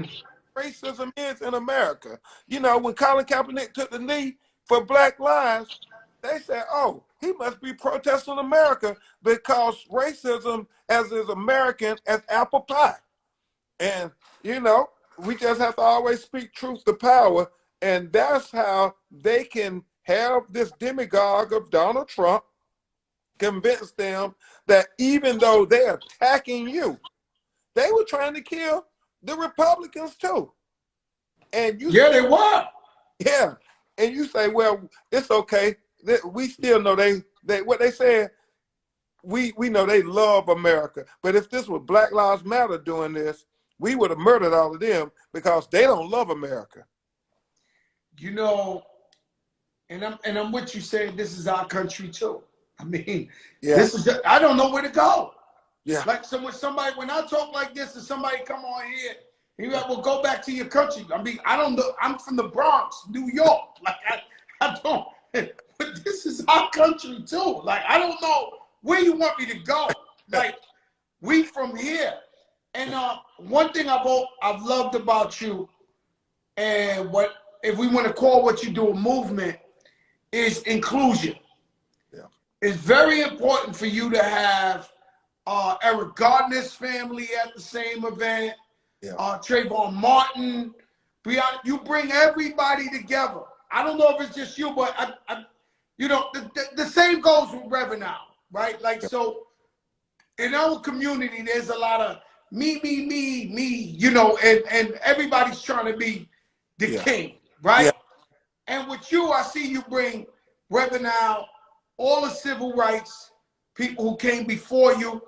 racism is in America. You know, when Colin Kaepernick took the knee for Black Lives, they said, oh, he must be protesting America because racism as is American as apple pie. And, you know, we just have to always speak truth to power. And that's how they can have this demagogue of Donald Trump convince them that even though they're attacking you, they were trying to kill the Republicans too. And you they were. Yeah. And you say, well, it's okay. We still know they what they said, we know they love America. But if this was Black Lives Matter doing this, we would have murdered all of them because they don't love America. You know, and I'm with you saying this is our country too. I mean, this is I don't know where to go. Yeah. Like when I talk like this and somebody come on here, he like, well, go back to your country. I mean, I don't know. I'm from the Bronx, New York. Like I don't. But this is our country too. Like I don't know where you want me to go. Like we from here. And one thing I've loved about you, and what if we want to call what you do a movement, is inclusion. Yeah. It's very important for you to have Eric Gardner's family at the same event. Yeah. Trayvon Martin. You bring everybody together. I don't know if it's just you, but you know, the same goes with Reverend now, right? Like, so in our community, there's a lot of me, you know, and everybody's trying to be the king, right? Yeah. And with you, I see you bring Reverend now, all the civil rights, people who came before you,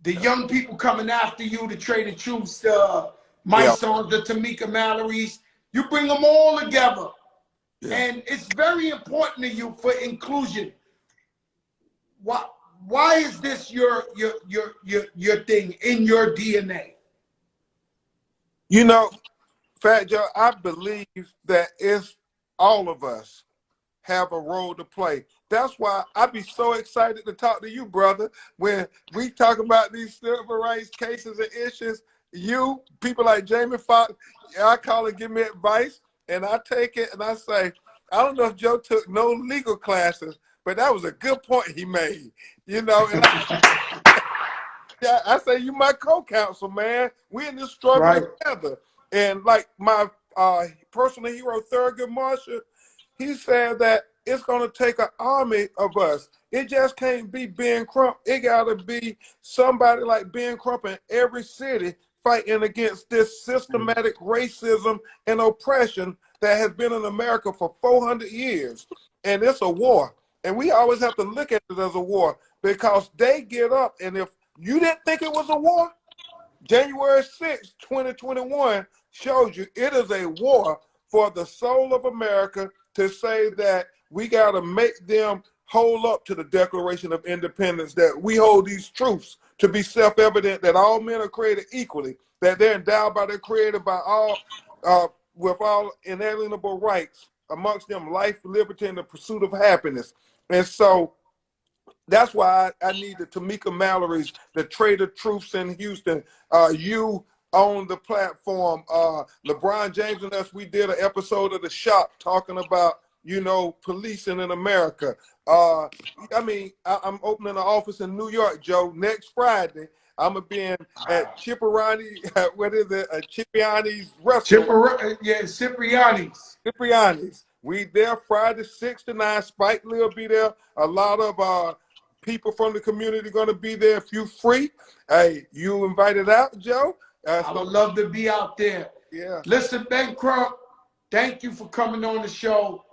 the young people coming after you, the Trader Truths, the Mysons, the Tamika Mallory's. You bring them all together. Yeah. And it's very important to you for inclusion. Why is this your thing in your DNA? You know, Fat Joe, I believe that it's all of us have a role to play. That's why I'd be so excited to talk to you, brother, when we talk about these civil rights cases and issues. You, people like Jamie Foxx, I call and give me advice, and I take it and I say, I don't know if Joe took no legal classes, but that was a good point he made. You know, and I say, you my co-counsel, man. We in this struggle together. And like my personal hero, Thurgood Marshall, he said that it's going to take an army of us. It just can't be Ben Crump. It got to be somebody like Ben Crump in every city fighting against this systematic racism and oppression that has been in America for 400 years. And it's a war. And we always have to look at it as a war because they get up. And if you didn't think it was a war, January 6, 2021 shows you it is a war for the soul of America to say that we got to make them hold up to the Declaration of Independence, that we hold these truths to be self-evident, that all men are created equally, that they're endowed by their creator by all, with all inalienable rights, amongst them life, liberty, and the pursuit of happiness. And so that's why I need the Tamika Mallory's, the Trader Truths in Houston, you on the platform, LeBron James and us, we did an episode of The Shop talking about, you know, policing in America. I mean, I'm opening an office in New York, Joe, next Friday. I'm going to be at Cipriani's, what is it? Cipriani's restaurant. Cipriani's. Cipriani's. We there Friday, 6 to 9. Spike Lee will be there. A lot of people from the community going to be there. If you free, hey, you invited out, Joe? I would love to be out there. Yeah. Listen, Ben Crump, thank you for coming on the show.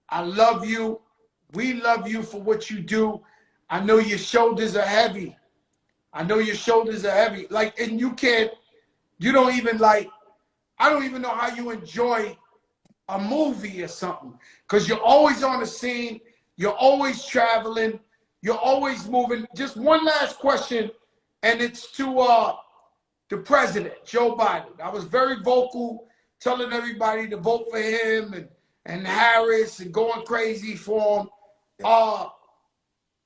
I love you. We love you for what you do. I know your shoulders are heavy. Like, and you can't, you don't even like, I don't even know how you enjoy a movie or something, because you're always on the scene, you're always traveling, you're always moving. Just one last question, and it's to the president, Joe Biden. I was very vocal, telling everybody to vote for him and Harris and going crazy for him.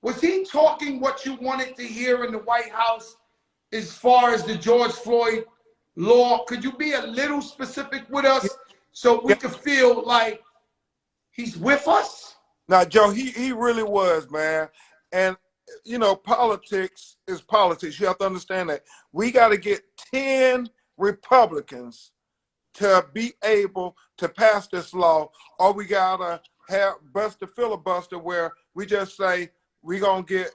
Was he talking what you wanted to hear in the White House as far as the George Floyd law? Could you be a little specific with us so we could feel like he's with us? Now, Joe, he really was, man. And, you know, politics is politics. You have to understand that. We got to get 10 Republicans to be able to pass this law, or we got to have bust the filibuster where we just say we're going to get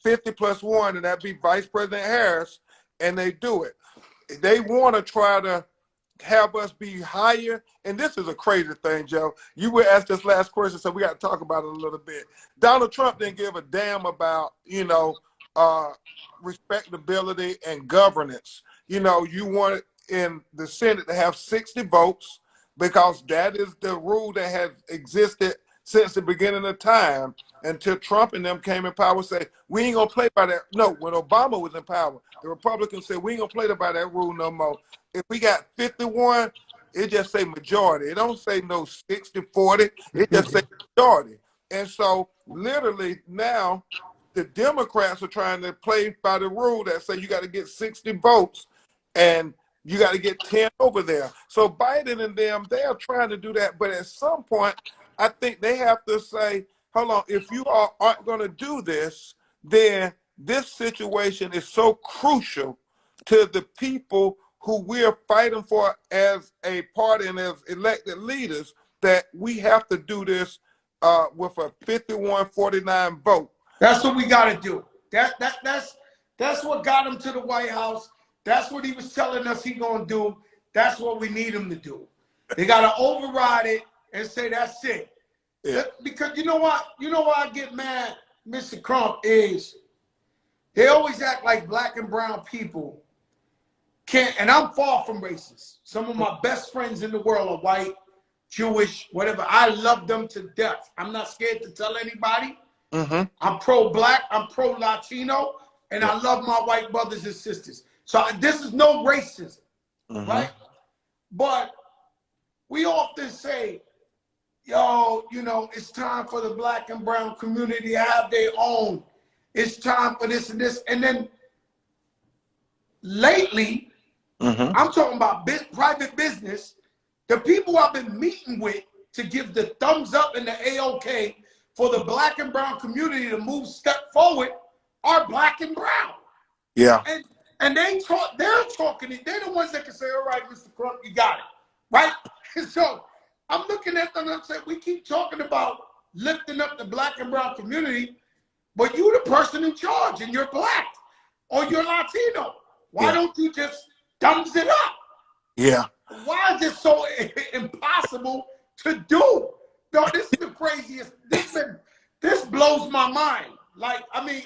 50 plus 1, and that'd be Vice President Harris, and they do it. They want to try to have us be higher, and this is a crazy thing, Joe. You were asked this last question, so we got to talk about it a little bit. Donald Trump didn't give a damn about, you know, respectability and governance. You know, you wanted in the Senate to have 60 votes because that is the rule that has existed since the beginning of time, until Trump and them came in power. Say, we ain't gonna play by that. No, when Obama was in power, the Republicans said, we ain't gonna play by that rule no more. If we got 51, it just say majority. It don't say no 60-40. It just say majority. And so literally now the Democrats are trying to play by the rule that say you got to get 60 votes and you got to get 10 over there. So Biden and them, they are trying to do that. But at some point, I think they have to say, hold on, if you aren't going to do this, then this situation is so crucial to the people who we're fighting for as a party and as elected leaders that we have to do this with a 51-49 vote. That's what we got to do. That's what got him to the White House. That's what he was telling us he gonna do. That's what we need him to do. They got to override it and say that's it. Yeah. Because you know what? You know why I get mad, Mr. Crump, is they always act like black and brown people can't, and I'm far from racist. Some of my best friends in the world are white, Jewish, whatever. I love them to death. I'm not scared to tell anybody. I'm pro-black, I'm pro-Latino, and I love my white brothers and sisters. So this is no racism, right? But we often say, yo, you know, it's time for the black and brown community to have their own. It's time for this and this. And then lately, I'm talking about private business. The people I've been meeting with to give the thumbs up and the A-OK for the black and brown community to move step forward are black and brown. Yeah. And they're talking, they're the ones that can say, all right, Mr. Crump, you got it, right? So I'm looking at them and I'm saying, we keep talking about lifting up the black and brown community, but you're the person in charge and you're black or you're Latino. Why don't you just thumbs it up? Yeah. Why is it so impossible to do? No, this is the craziest. This blows my mind. Like, I mean,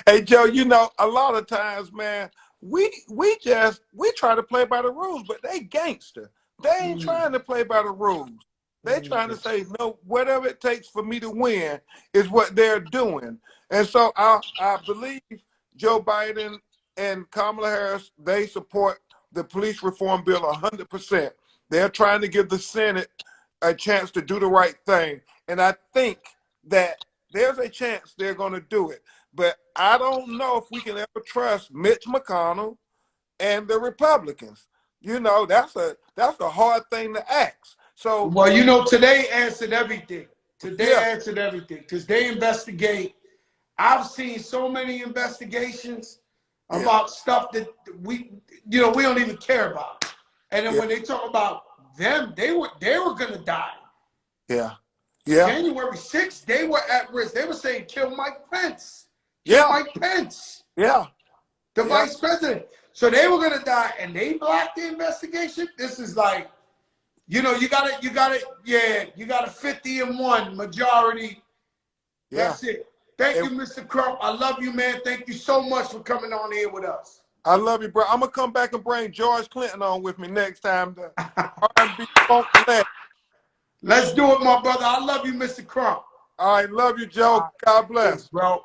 hey Joe, you know, a lot of times, man, we try to play by the rules, but they gangster. They ain't trying to play by the rules. They trying to say, no, whatever it takes for me to win is what they're doing. And so I believe Joe Biden and Kamala Harris, they support the police reform bill 100%. They're trying to give the Senate a chance to do the right thing. And I think that there's a chance they're going to do it. But I don't know if we can ever trust Mitch McConnell and the Republicans. You know, that's a hard thing to ask. So, well, you know, today answered everything. Today answered everything because they investigate. I've seen so many investigations about stuff that we don't even care about. And then when they talk about them, they were gonna die. Yeah. Yeah. January 6th, they were at risk. They were saying kill Mike Pence. Kill Mike Pence. Yeah. The vice president. So they were gonna die and they blocked the investigation. This is like, you know, you got a 50-1 majority. That's it. Thank you, Mr. Crump. I love you, man. Thank you so much for coming on here with us. I love you, bro. I'm gonna come back and bring George Clinton on with me next time. The R&B funk legend. Let's do it, my brother. I love you, Mr. Crump. All right, love you, Joe. God bless. Bro.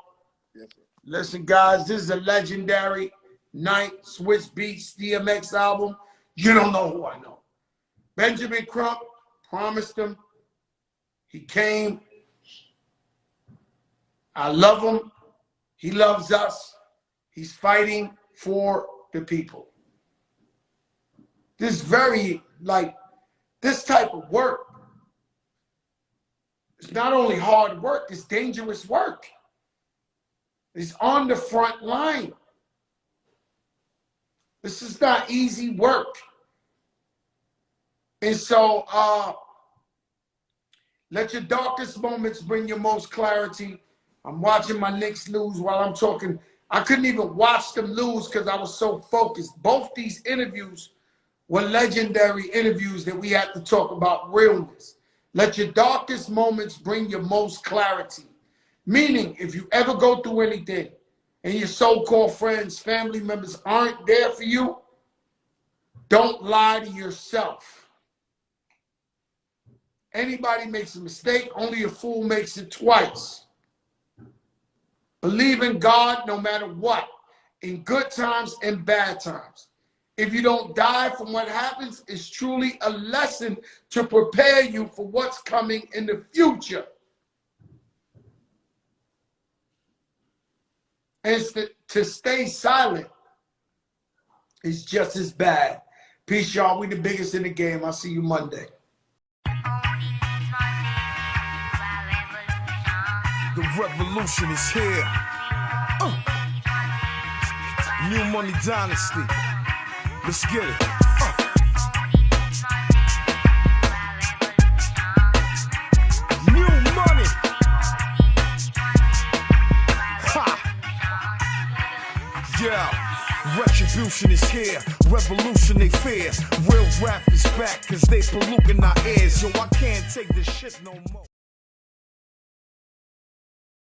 Yes, sir. Listen, guys, this is a legendary night. Swizz Beatz, D.M.X album. You don't know who I know. Benjamin Crump promised him. He came. I love him. He loves us. He's fighting for the people. This type of work, it's not only hard work, it's dangerous work. It's on the front line. This is not easy work. And so, let your darkest moments bring your most clarity. I'm watching my Knicks lose while I'm talking. I couldn't even watch them lose because I was so focused. Both these interviews were legendary interviews that we had to talk about realness. Let your darkest moments bring your most clarity. Meaning, if you ever go through anything and your so-called friends, family members aren't there for you, don't lie to yourself. Anybody makes a mistake, only a fool makes it twice. Believe in God no matter what, in good times and bad times. If you don't die from what happens, it's truly a lesson to prepare you for what's coming in the future. And to stay silent is just as bad. Peace, y'all. We the biggest in the game. I'll see you Monday. The revolution is here. New money dynasty. Let's get it. New money. Ha. Yeah. Retribution is here. Revolution they fear. Real rap is back cause they polluting our ears. Yo, I can't take this shit no more.